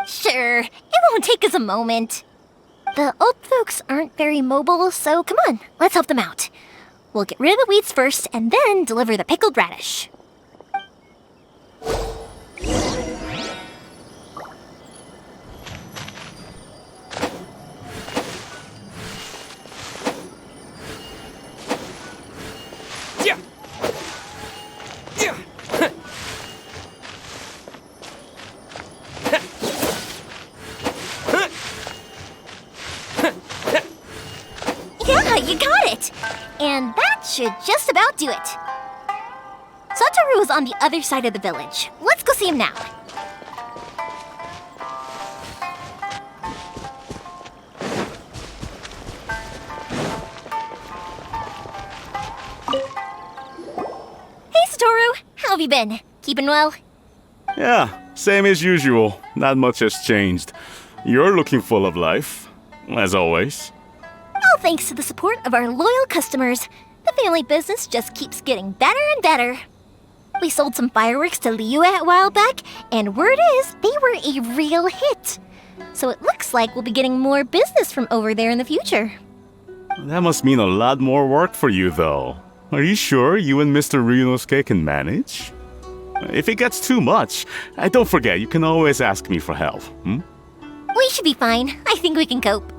Sure, it won't take us a moment. The old folks aren't very mobile, so come on, let's help them out. We'll get rid of the weeds first and then deliver the pickled radish. Yeah, you got it! And that should just about do it. Satoru is on the other side of the village. Let's go see him now. Hey, Satoru! How have you been? Keeping well? Yeah, same as usual. Not much has changed. You're looking full of life, as always. All thanks to the support of our loyal customers, the family business just keeps getting better and better. We sold some fireworks to Liyue a while back, and word is they were a real hit. So it looks like we'll be getting more business from over there in the future. That must mean a lot more work for you, though. Are you sure you and Mr. Ryunosuke can manage? If it gets too much, don't forget, you can always ask me for help, We should be fine. I think we can cope.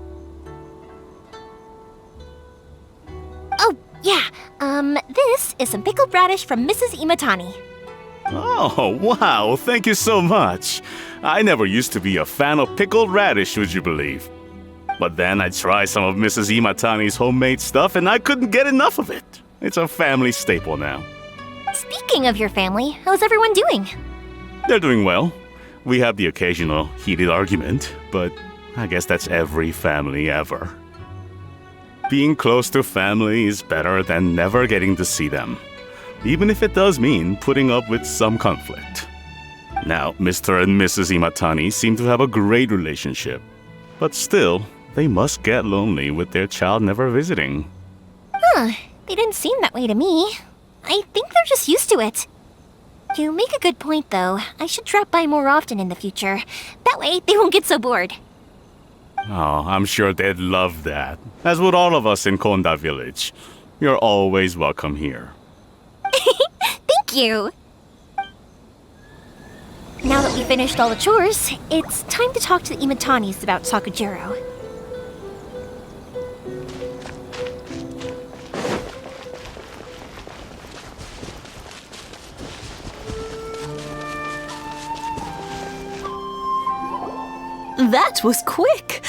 Oh, yeah. This is some pickled radish from Mrs. Imatani. Oh, wow, thank you so much. I never used to be a fan of pickled radish, would you believe? But then I tried some of Mrs. Imatani's homemade stuff and I couldn't get enough of it. It's a family staple now. Speaking of your family, how's everyone doing? They're doing well. We have the occasional heated argument, but I guess that's every family ever. Being close to family is better than never getting to see them, even if it does mean putting up with some conflict. Now, Mr. and Mrs. Imatani seem to have a great relationship, but still, they must get lonely with their child never visiting. Huh, they didn't seem that way to me. I think they're just used to it. You make a good point, though. I should drop by more often in the future. That way, they won't get so bored. Oh, I'm sure they'd love that, as would all of us in Konda Village. You're always welcome here. Thank you! Now that we finished all the chores, it's time to talk to the Imatanis about Sakujiro. That was quick.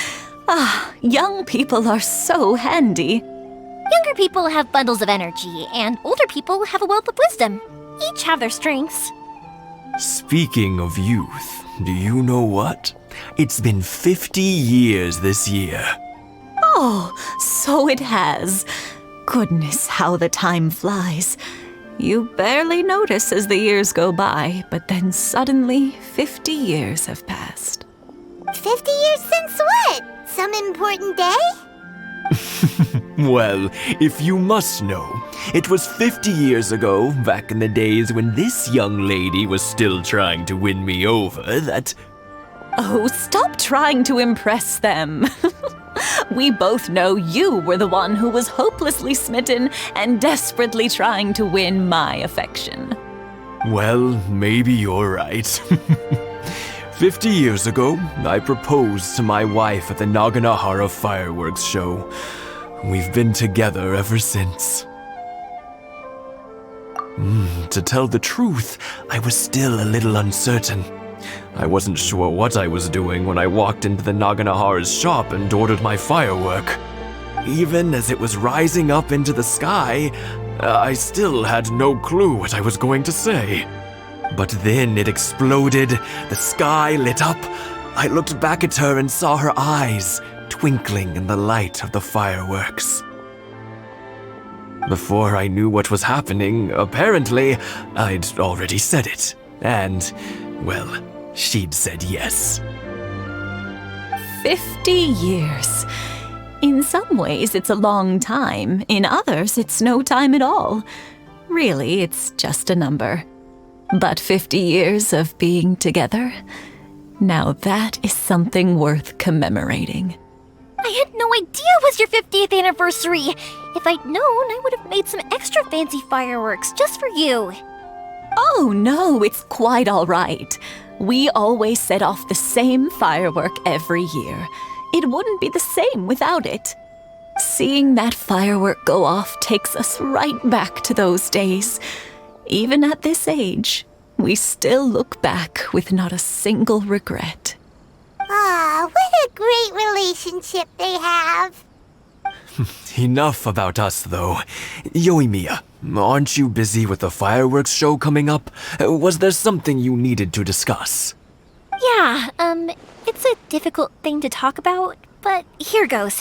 Ah, young people are so handy. Younger people have bundles of energy, and older people have a wealth of wisdom. Each have their strengths. Speaking of youth, do you know what? It's been 50 years this year. Oh, so it has. Goodness, how the time flies. You barely notice as the years go by, but then suddenly 50 years have passed. 50 years since what? Some important day? Well, if you must know, it was 50 years ago, back in the days when this young lady was still trying to win me over, that... Oh, stop trying to impress them. We both know you were the one who was hopelessly smitten and desperately trying to win my affection. Well, maybe you're right. 50 years ago, I proposed to my wife at the Naganohara Fireworks show. We've been together ever since. To tell the truth, I was still a little uncertain. I wasn't sure what I was doing when I walked into the Naganohara's shop and ordered my firework. Even as it was rising up into the sky, I still had no clue what I was going to say. But then it exploded, the sky lit up. I looked back at her and saw her eyes twinkling in the light of the fireworks. Before I knew what was happening, apparently, I'd already said it. And, well, she'd said yes. 50 years. In some ways, it's a long time. In others, it's no time at all. Really, it's just a number. But 50 years of being together, now that is something worth commemorating. I had no idea it was your 50th anniversary. If I'd known, I would have made some extra fancy fireworks just for you. Oh no, it's quite all right. We always set off the same firework every year. It wouldn't be the same without it. Seeing that firework go off takes us right back to those days. Even at this age, we still look back with not a single regret. Ah, what a great relationship they have. Enough about us, though. Yoimiya, aren't you busy with the fireworks show coming up? Was there something you needed to discuss? Yeah, it's a difficult thing to talk about, but here goes.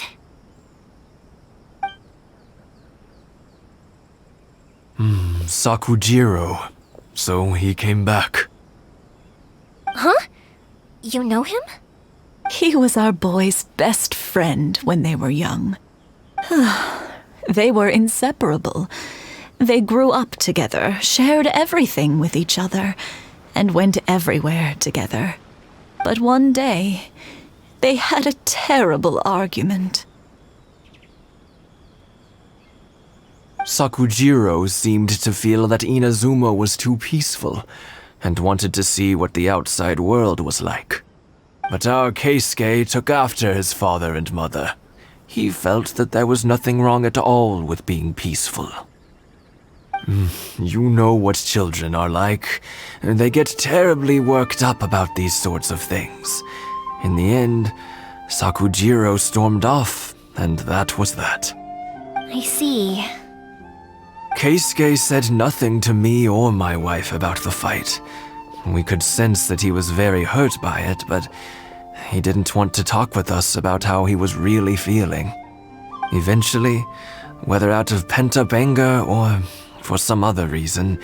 Sakujiro. So he came back. Huh? You know him? He was our boys' best friend when they were young. They were inseparable. They grew up together, shared everything with each other, and went everywhere together. But one day, they had a terrible argument. Sakujiro seemed to feel that Inazuma was too peaceful, and wanted to see what the outside world was like. But our Keisuke took after his father and mother. He felt that there was nothing wrong at all with being peaceful. You know what children are like. They get terribly worked up about these sorts of things. In the end, Sakujiro stormed off, and that was that. I see. Keisuke said nothing to me or my wife about the fight. We could sense that he was very hurt by it, but he didn't want to talk with us about how he was really feeling. Eventually, whether out of pent-up anger or for some other reason,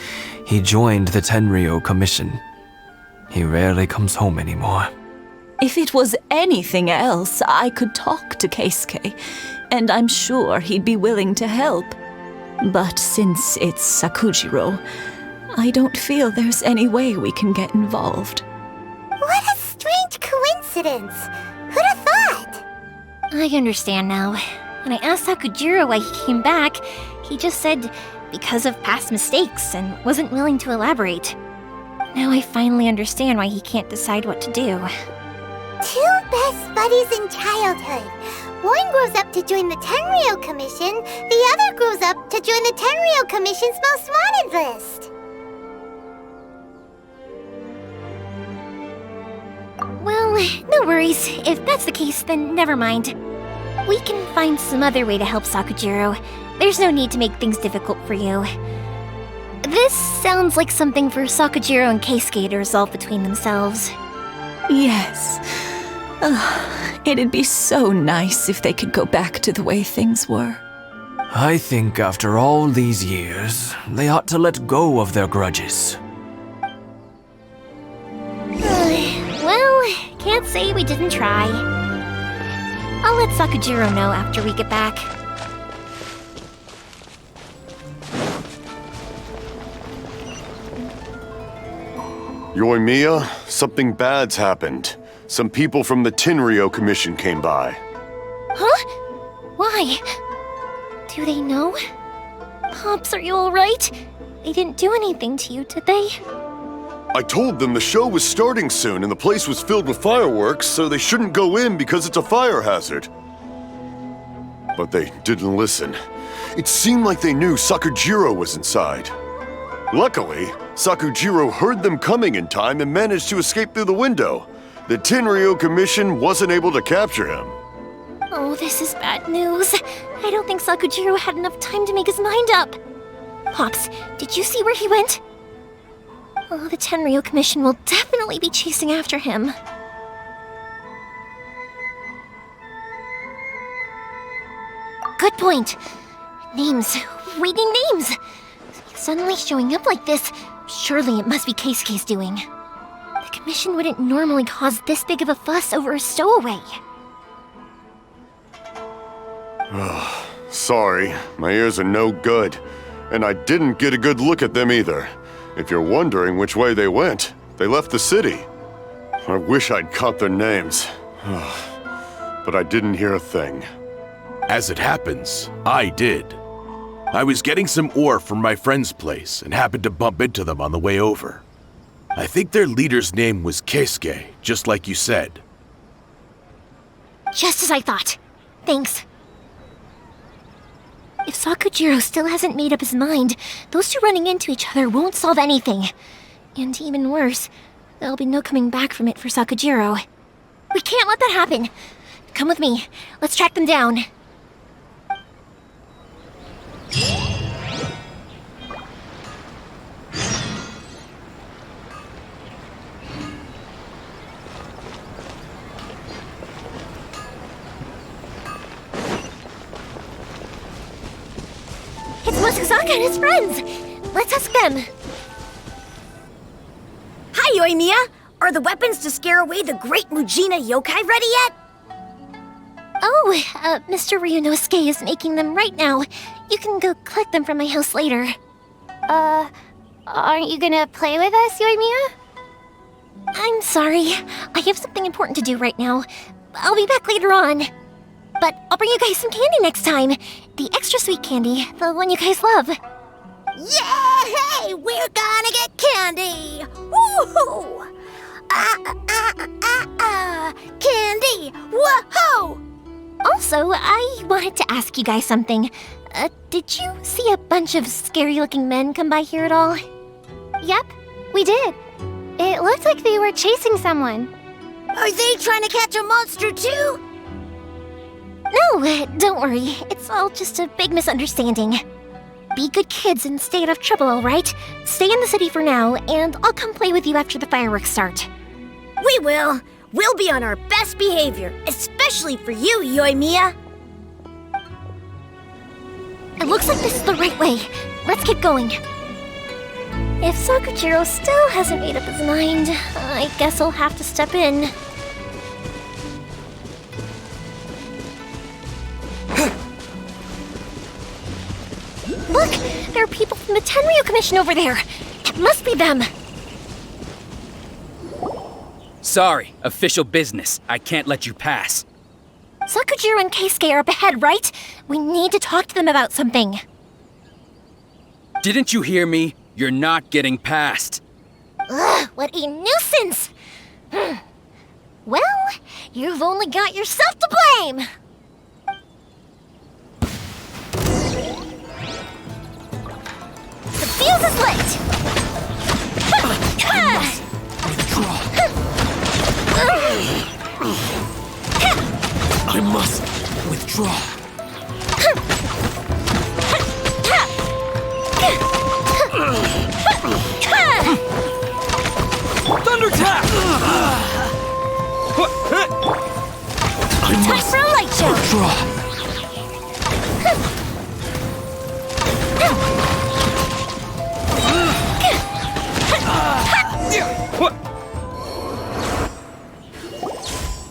he joined the Tenryou Commission. He rarely comes home anymore. If it was anything else, I could talk to Keisuke, and I'm sure he'd be willing to help. But since it's Sakujiro, I don't feel there's any way we can get involved. What a strange coincidence. Who'd have thought? I understand now. When I asked Sakujiro why he came back, he just said because of past mistakes and wasn't willing to elaborate. Now I finally understand why he can't decide what to do. Two best buddies in childhood. One grows up to join the Tenryou Commission, the other grows up to join the Tenryou Commission's most wanted list. Well, no worries. If that's the case, then never mind. We can find some other way to help Sakujiro. There's no need to make things difficult for you. This sounds like something for Sakujiro and Keisuke to resolve between themselves. Yes. It'd be so nice if they could go back to the way things were. I think after all these years, they ought to let go of their grudges. Well, can't say we didn't try. I'll let Sakujiro know after we get back. Yoimiya, something bad's happened. Some people from the Tenryou Commission came by. Huh? Why? Do they know? Pops, are you alright? They didn't do anything to you, did they? I told them the show was starting soon and the place was filled with fireworks, so they shouldn't go in because it's a fire hazard. But they didn't listen. It seemed like they knew Sakujiro was inside. Luckily, Sakujiro heard them coming in time and managed to escape through the window. The Tenryou Commission wasn't able to capture him. Oh, this is bad news. I don't think Sakujiro had enough time to make his mind up. Pops, did you see where he went? Oh, the Tenryou Commission will definitely be chasing after him. Good point. Names. Reading names. Suddenly showing up like this, surely it must be Keisuke's doing. The Commission wouldn't normally cause this big of a fuss over a stowaway. Sorry, my ears are no good. And I didn't get a good look at them either. If you're wondering which way they went, they left the city. I wish I'd caught their names. But I didn't hear a thing. As it happens, I did. I was getting some ore from my friend's place and happened to bump into them on the way over. I think their leader's name was Keisuke, just like you said. Just as I thought. Thanks. If Sakujiro still hasn't made up his mind, those two running into each other won't solve anything. And even worse, there'll be no coming back from it for Sakujiro. We can't let that happen. Come with me. Let's track them down. It's Mochizaka and his friends! Let's ask them! Hi, Yoimiya! Are the weapons to scare away the great Mujina yokai ready yet? Oh, Mr. Ryunosuke is making them right now. You can go collect them from my house later. Aren't you gonna play with us, Yoimiya? I'm sorry. I have something important to do right now. I'll be back later on. But I'll bring you guys some candy next time. The extra sweet candy, the one you guys love. Yay! We're gonna get candy! Woohoo! Candy! Whoa! Also, I wanted to ask you guys something. Did you see a bunch of scary-looking men come by here at all? Yep, we did. It looked like they were chasing someone. Are they trying to catch a monster too? No, don't worry. It's all just a big misunderstanding. Be good kids and stay out of trouble, all right? Stay in the city for now, and I'll come play with you after the fireworks start. We will. We'll be on our best behavior, especially for you, Yoimiya. It looks like this is the right way. Let's keep going. If Sakujiro still hasn't made up his mind, I guess I'll have to step in. Look! There are people from the Tenryou Commission over there! It must be them! Sorry, official business. I can't let you pass. Sakujiro and Keisuke are up ahead, right? We need to talk to them about something. Didn't you hear me? You're not getting past. Ugh, what a nuisance! Well, you've only got yourself to blame! The fuse is lit! must withdraw. Thunder tap! Time for a light show! Withdraw.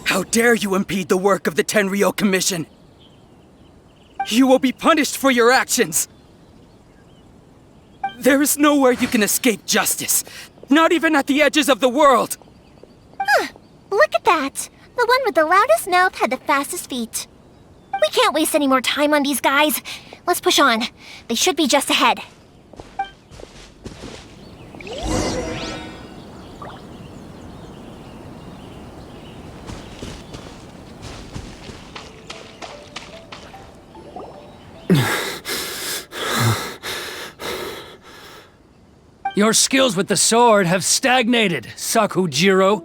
How dare you impede the work of the Tenryou Commission? You will be punished for your actions! There is nowhere you can escape justice, not even at the edges of the world! Look at that! The one with the loudest mouth had the fastest feet. We can't waste any more time on these guys. Let's push on. They should be just ahead. Your skills with the sword have stagnated, Sakujiro.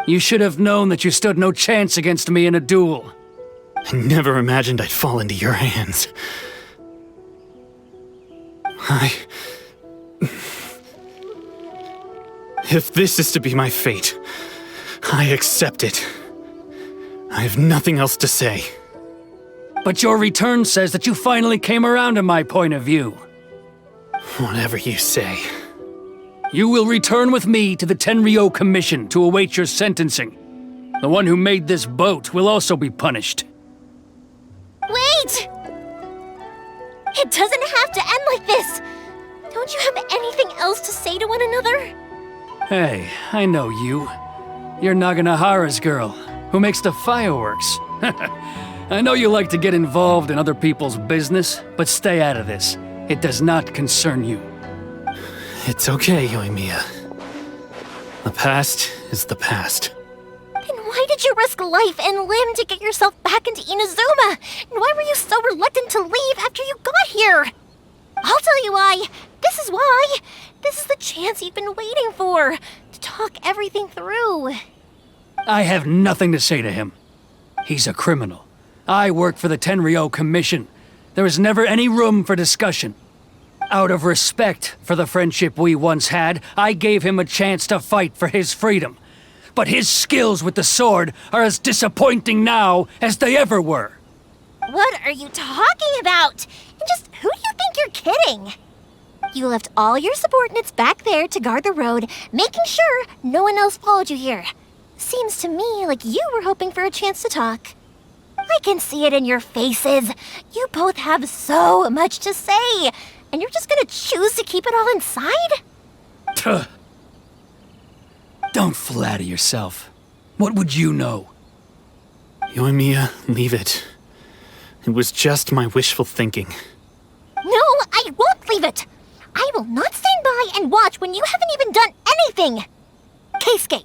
You should have known that you stood no chance against me in a duel. I never imagined I'd fall into your hands. If this is to be my fate, I accept it. I have nothing else to say. But your return says that you finally came around to my point of view. Whatever you say. You will return with me to the Tenryou Commission to await your sentencing. The one who made this boat will also be punished. Wait! It doesn't have to end like this! Don't you have anything else to say to one another? Hey, I know you. You're Naganohara's girl, who makes the fireworks. I know you like to get involved in other people's business, but stay out of this. It does not concern you. It's okay, Yoimiya. The past is the past. Then why did you risk life and limb to get yourself back into Inazuma? And why were you so reluctant to leave after you got here? I'll tell you why. This is why. This is the chance you've been waiting for, to talk everything through. I have nothing to say to him. He's a criminal. I work for the Tenryou Commission. There is never any room for discussion. Out of respect for the friendship we once had, I gave him a chance to fight for his freedom. But his skills with the sword are as disappointing now as they ever were. What are you talking about? And just who do you think you're kidding? You left all your subordinates back there to guard the road, making sure no one else followed you here. Seems to me like you were hoping for a chance to talk. I can see it in your faces. You both have so much to say, and you're just gonna choose to keep it all inside? Tuh. Don't flatter yourself. What would you know? Yoimiya, leave it. It was just my wishful thinking. No, I won't leave it. I will not stand by and watch when you haven't even done anything. Keisuke,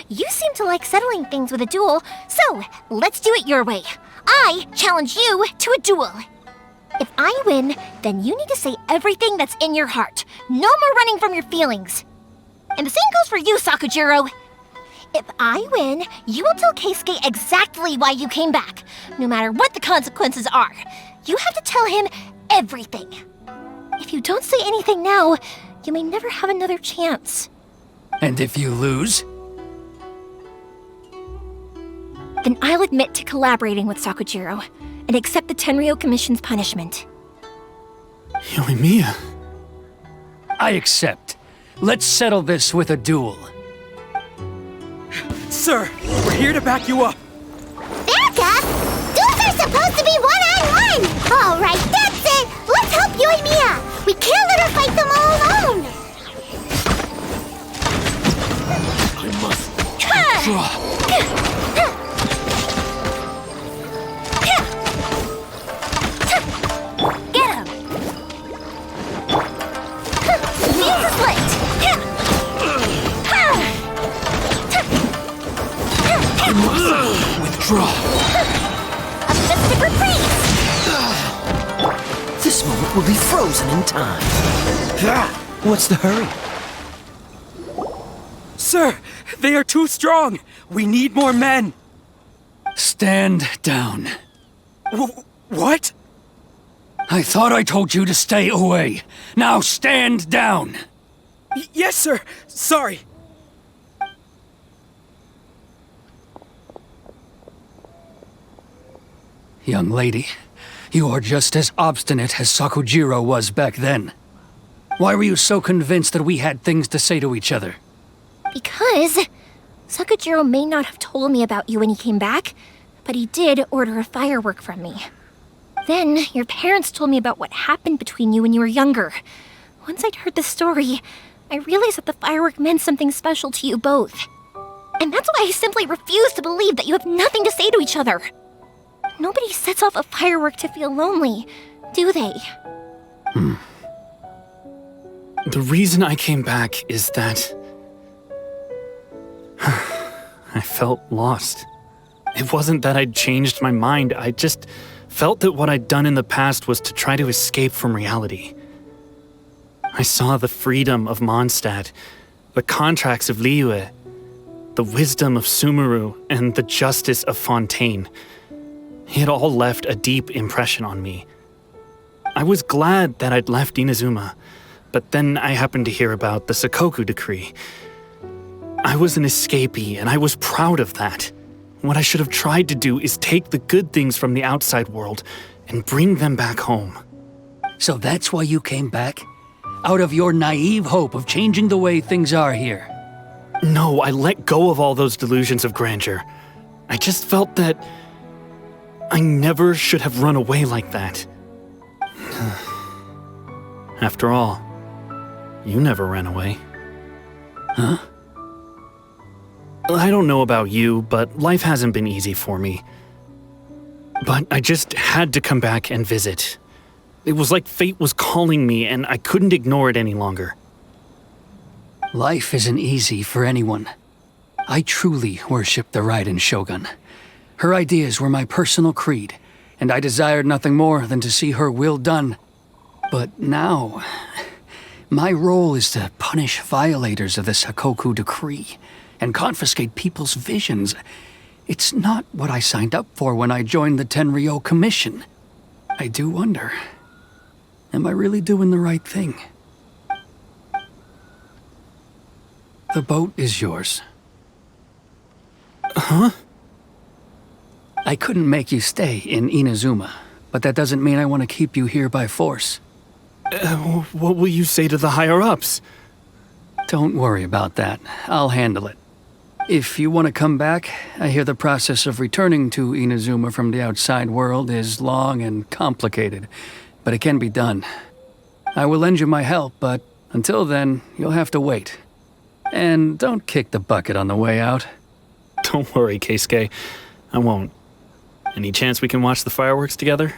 you seem to like settling things with a duel, so let's do it your way. I challenge you to a duel. If I win, then you need to say everything that's in your heart. No more running from your feelings. And the same goes for you, Sakujiro. If I win, you will tell Keisuke exactly why you came back, no matter what the consequences are. You have to tell him everything. If you don't say anything now, you may never have another chance. And if you lose? Then I'll admit to collaborating with Sakujiro and accept the Tenryou Commission's punishment. Yoimiya. I accept. Let's settle this with a duel. Sir, we're here to back you up. Back up? Duels are supposed to be one-on-one! All right, that's it! Let's help Yoimiya! We can't let her fight them all alone! I must withdraw. Get him! Fuse is lit! I must withdraw. A festive reprise! This moment will be frozen in time. What's the hurry? Sir, they are too strong. We need more men. Stand down. What? I thought I told you to stay away. Now stand down! Yes, sir. Sorry. Young lady, you are just as obstinate as Sakujiro was back then. Why were you so convinced that we had things to say to each other? Because Sakujiro may not have told me about you when he came back, but he did order a firework from me. Then, your parents told me about what happened between you when you were younger. Once I'd heard the story, I realized that the firework meant something special to you both. And that's why I simply refuse to believe that you have nothing to say to each other. Nobody sets off a firework to feel lonely, do they? The reason I came back is that I felt lost. It wasn't that I'd changed my mind, I just felt that what I'd done in the past was to try to escape from reality. I saw the freedom of Mondstadt, the contracts of Liyue, the wisdom of Sumeru, and the justice of Fontaine. It all left a deep impression on me. I was glad that I'd left Inazuma, but then I happened to hear about the Sakoku decree. I was an escapee, and I was proud of that. What I should have tried to do is take the good things from the outside world and bring them back home. So that's why you came back? Out of your naive hope of changing the way things are here? No, I let go of all those delusions of grandeur. I just felt that I never should have run away like that. After all, you never ran away. Huh? I don't know about you, but life hasn't been easy for me. But I just had to come back and visit. It was like fate was calling me, and I couldn't ignore it any longer. Life isn't easy for anyone. I truly worship the Raiden Shogun. Her ideas were my personal creed, and I desired nothing more than to see her will done. But now, my role is to punish violators of the Sakoku decree and confiscate people's visions. It's not what I signed up for when I joined the Tenryou Commission. I do wonder, am I really doing the right thing? The boat is yours. Huh? I couldn't make you stay in Inazuma, but that doesn't mean I want to keep you here by force. What will you say to the higher-ups? Don't worry about that. I'll handle it. If you want to come back, I hear the process of returning to Inazuma from the outside world is long and complicated, but it can be done. I will lend you my help, but until then, you'll have to wait. And don't kick the bucket on the way out. Don't worry, Keisuke. I won't. Any chance we can watch the fireworks together?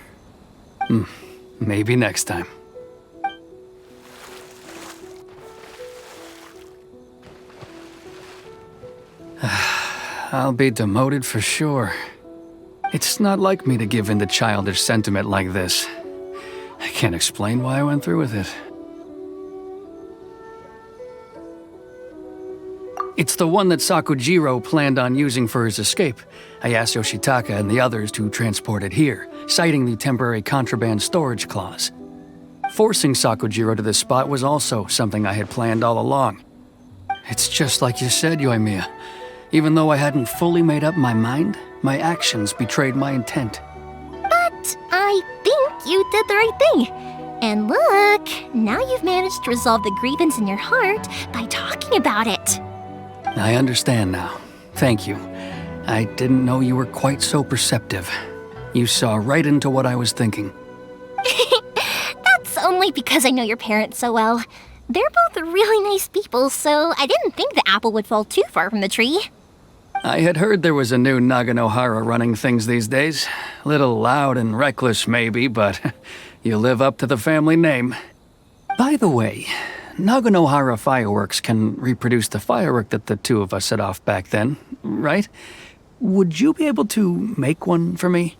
Maybe next time. I'll be demoted for sure. It's not like me to give in to childish sentiment like this. I can't explain why I went through with it. It's the one that Sakujiro planned on using for his escape. I asked Yoshitaka and the others to transport it here, citing the temporary contraband storage clause. Forcing Sakujiro to this spot was also something I had planned all along. It's just like you said, Yoimiya. Even though I hadn't fully made up my mind, my actions betrayed my intent. But I think you did the right thing. And look, now you've managed to resolve the grievance in your heart by talking about it. I understand now. Thank you. I didn't know you were quite so perceptive. You saw right into what I was thinking. That's only because I know your parents so well. They're both really nice people, so I didn't think the apple would fall too far from the tree. I had heard there was a new Naganohara running things these days. Little loud and reckless, maybe, but you live up to the family name. By the way, Naganohara Fireworks can reproduce the firework that the two of us set off back then, right? Would you be able to make one for me?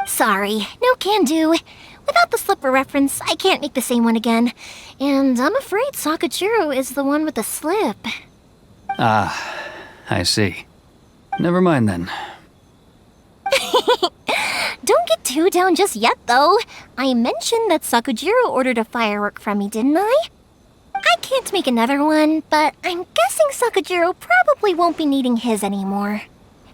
Sorry, no can do. Without the slipper reference, I can't make the same one again. And I'm afraid Sakujiro is the one with the slip. Ah, I see. Never mind then. Don't get too down just yet, though. I mentioned that Sakujiro ordered a firework from me, didn't I? I can't make another one, but I'm guessing Sakujiro probably won't be needing his anymore.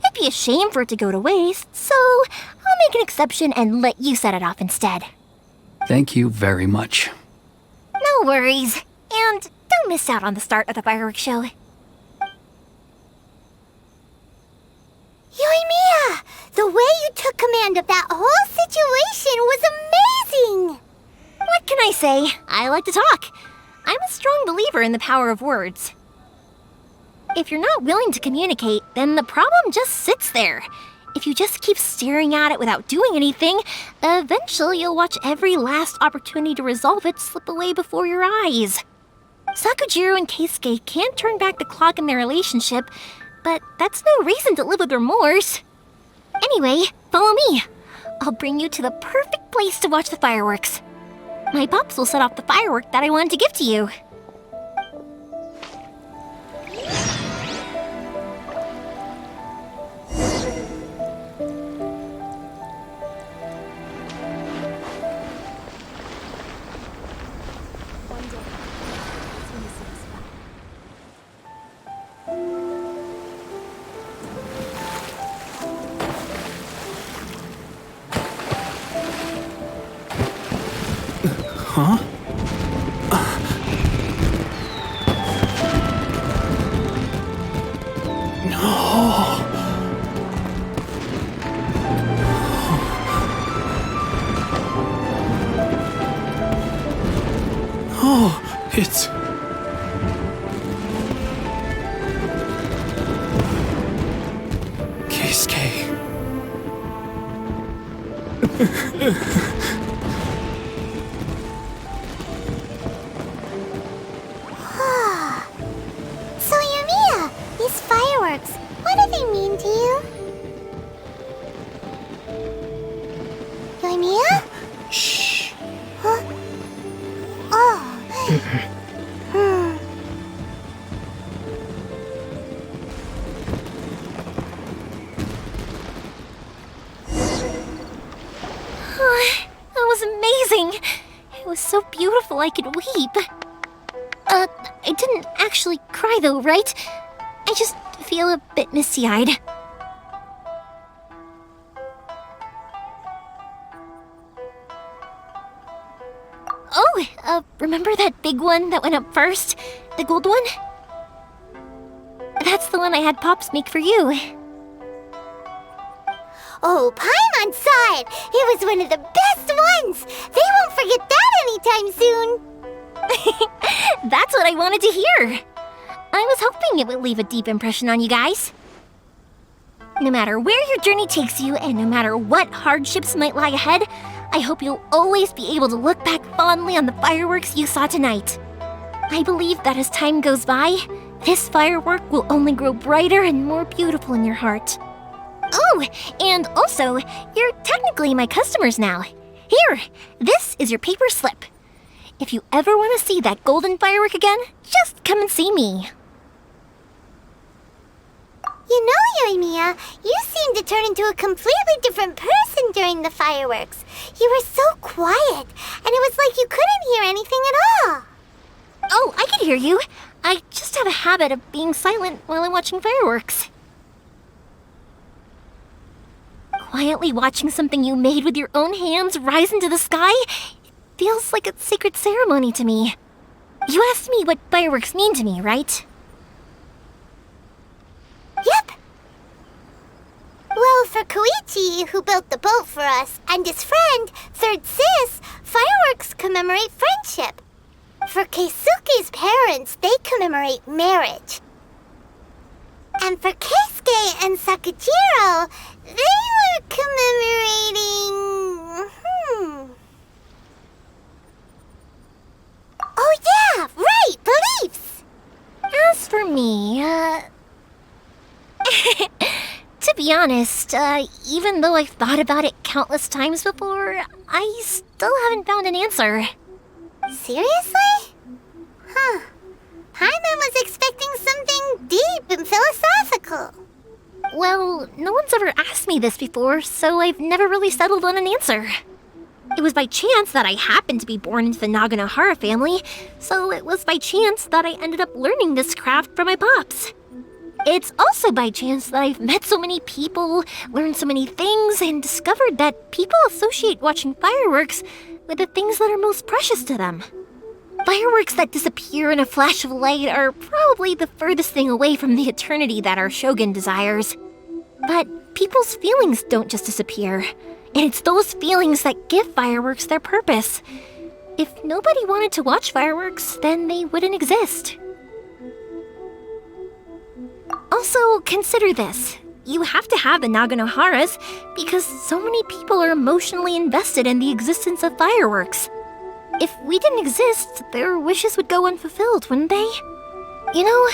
It'd be a shame for it to go to waste, so I'll make an exception and let you set it off instead. Thank you very much. No worries. And don't miss out on the start of the fireworks show. Yoimiya! The way you took command of that whole situation was amazing! What can I say? I like to talk. I'm a strong believer in the power of words. If you're not willing to communicate, then the problem just sits there. If you just keep staring at it without doing anything, eventually you'll watch every last opportunity to resolve it slip away before your eyes. Sakujiro and Keisuke can't turn back the clock in their relationship, but that's no reason to live with remorse. Anyway, follow me. I'll bring you to the perfect place to watch the fireworks. My pops will set off the firework that I wanted to give to you. Huh? Oh, it's... Keisuke. So, Yoimiya, these fireworks, what do they mean to you? Yoimiya? Shh. Huh? Oh. That was amazing. It was so beautiful I could weep. I didn't actually cry though, right? I just feel a bit misty-eyed. Oh, remember that big one that went up first? The gold one? That's the one I had Pops make for you. Oh, Paimon saw it! It was one of the best ones! They won't forget that anytime soon! That's what I wanted to hear. I was hoping it would leave a deep impression on you guys. No matter where your journey takes you, and no matter what hardships might lie ahead, I hope you'll always be able to look back fondly on the fireworks you saw tonight. I believe that as time goes by, this firework will only grow brighter and more beautiful in your heart. Oh, and also, you're technically my customers now. Here, this is your paper slip. If you ever want to see that golden firework again, just come and see me. You know, Yoimiya, you seemed to turn into a completely different person during the fireworks. You were so quiet, and it was like you couldn't hear anything at all. Oh, I can hear you. I just have a habit of being silent while I'm watching fireworks. Quietly watching something you made with your own hands rise into the sky feels like a sacred ceremony to me. You asked me what fireworks mean to me, right? Yep. Well, for Koichi, who built the boat for us, and his friend, Third Sis, fireworks commemorate friendship. For Keisuke's parents, they commemorate marriage. And for Keisuke and Sakujiro, they were commemorating... Oh yeah, right, beliefs! As for me, to be honest, even though I've thought about it countless times before, I still haven't found an answer. Seriously? Huh. Paimon was expecting something deep and philosophical. Well, no one's ever asked me this before, so I've never really settled on an answer. It was by chance that I happened to be born into the Naganohara family, so it was by chance that I ended up learning this craft from my pops. It's also by chance that I've met so many people, learned so many things, and discovered that people associate watching fireworks with the things that are most precious to them. Fireworks that disappear in a flash of light are probably the furthest thing away from the eternity that our shogun desires. But people's feelings don't just disappear, and it's those feelings that give fireworks their purpose. If nobody wanted to watch fireworks, then they wouldn't exist. Also, consider this. You have to have the Naganoharas because so many people are emotionally invested in the existence of fireworks. If we didn't exist, their wishes would go unfulfilled, wouldn't they? You know,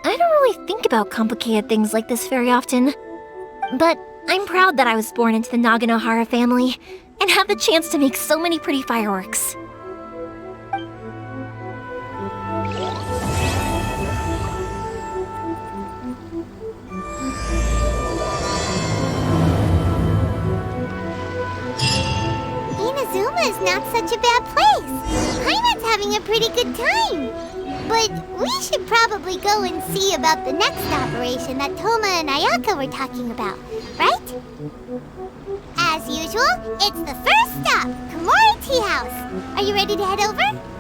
I don't really think about complicated things like this very often. But I'm proud that I was born into the Naganohara family and have the chance to make so many pretty fireworks. Inazuma is not such a bad place. Paimon's having a pretty good time. But we should probably go and see about the next operation that Toma and Ayaka were talking about, right? As usual, it's the first stop, Komori Tea House. Are you ready to head over?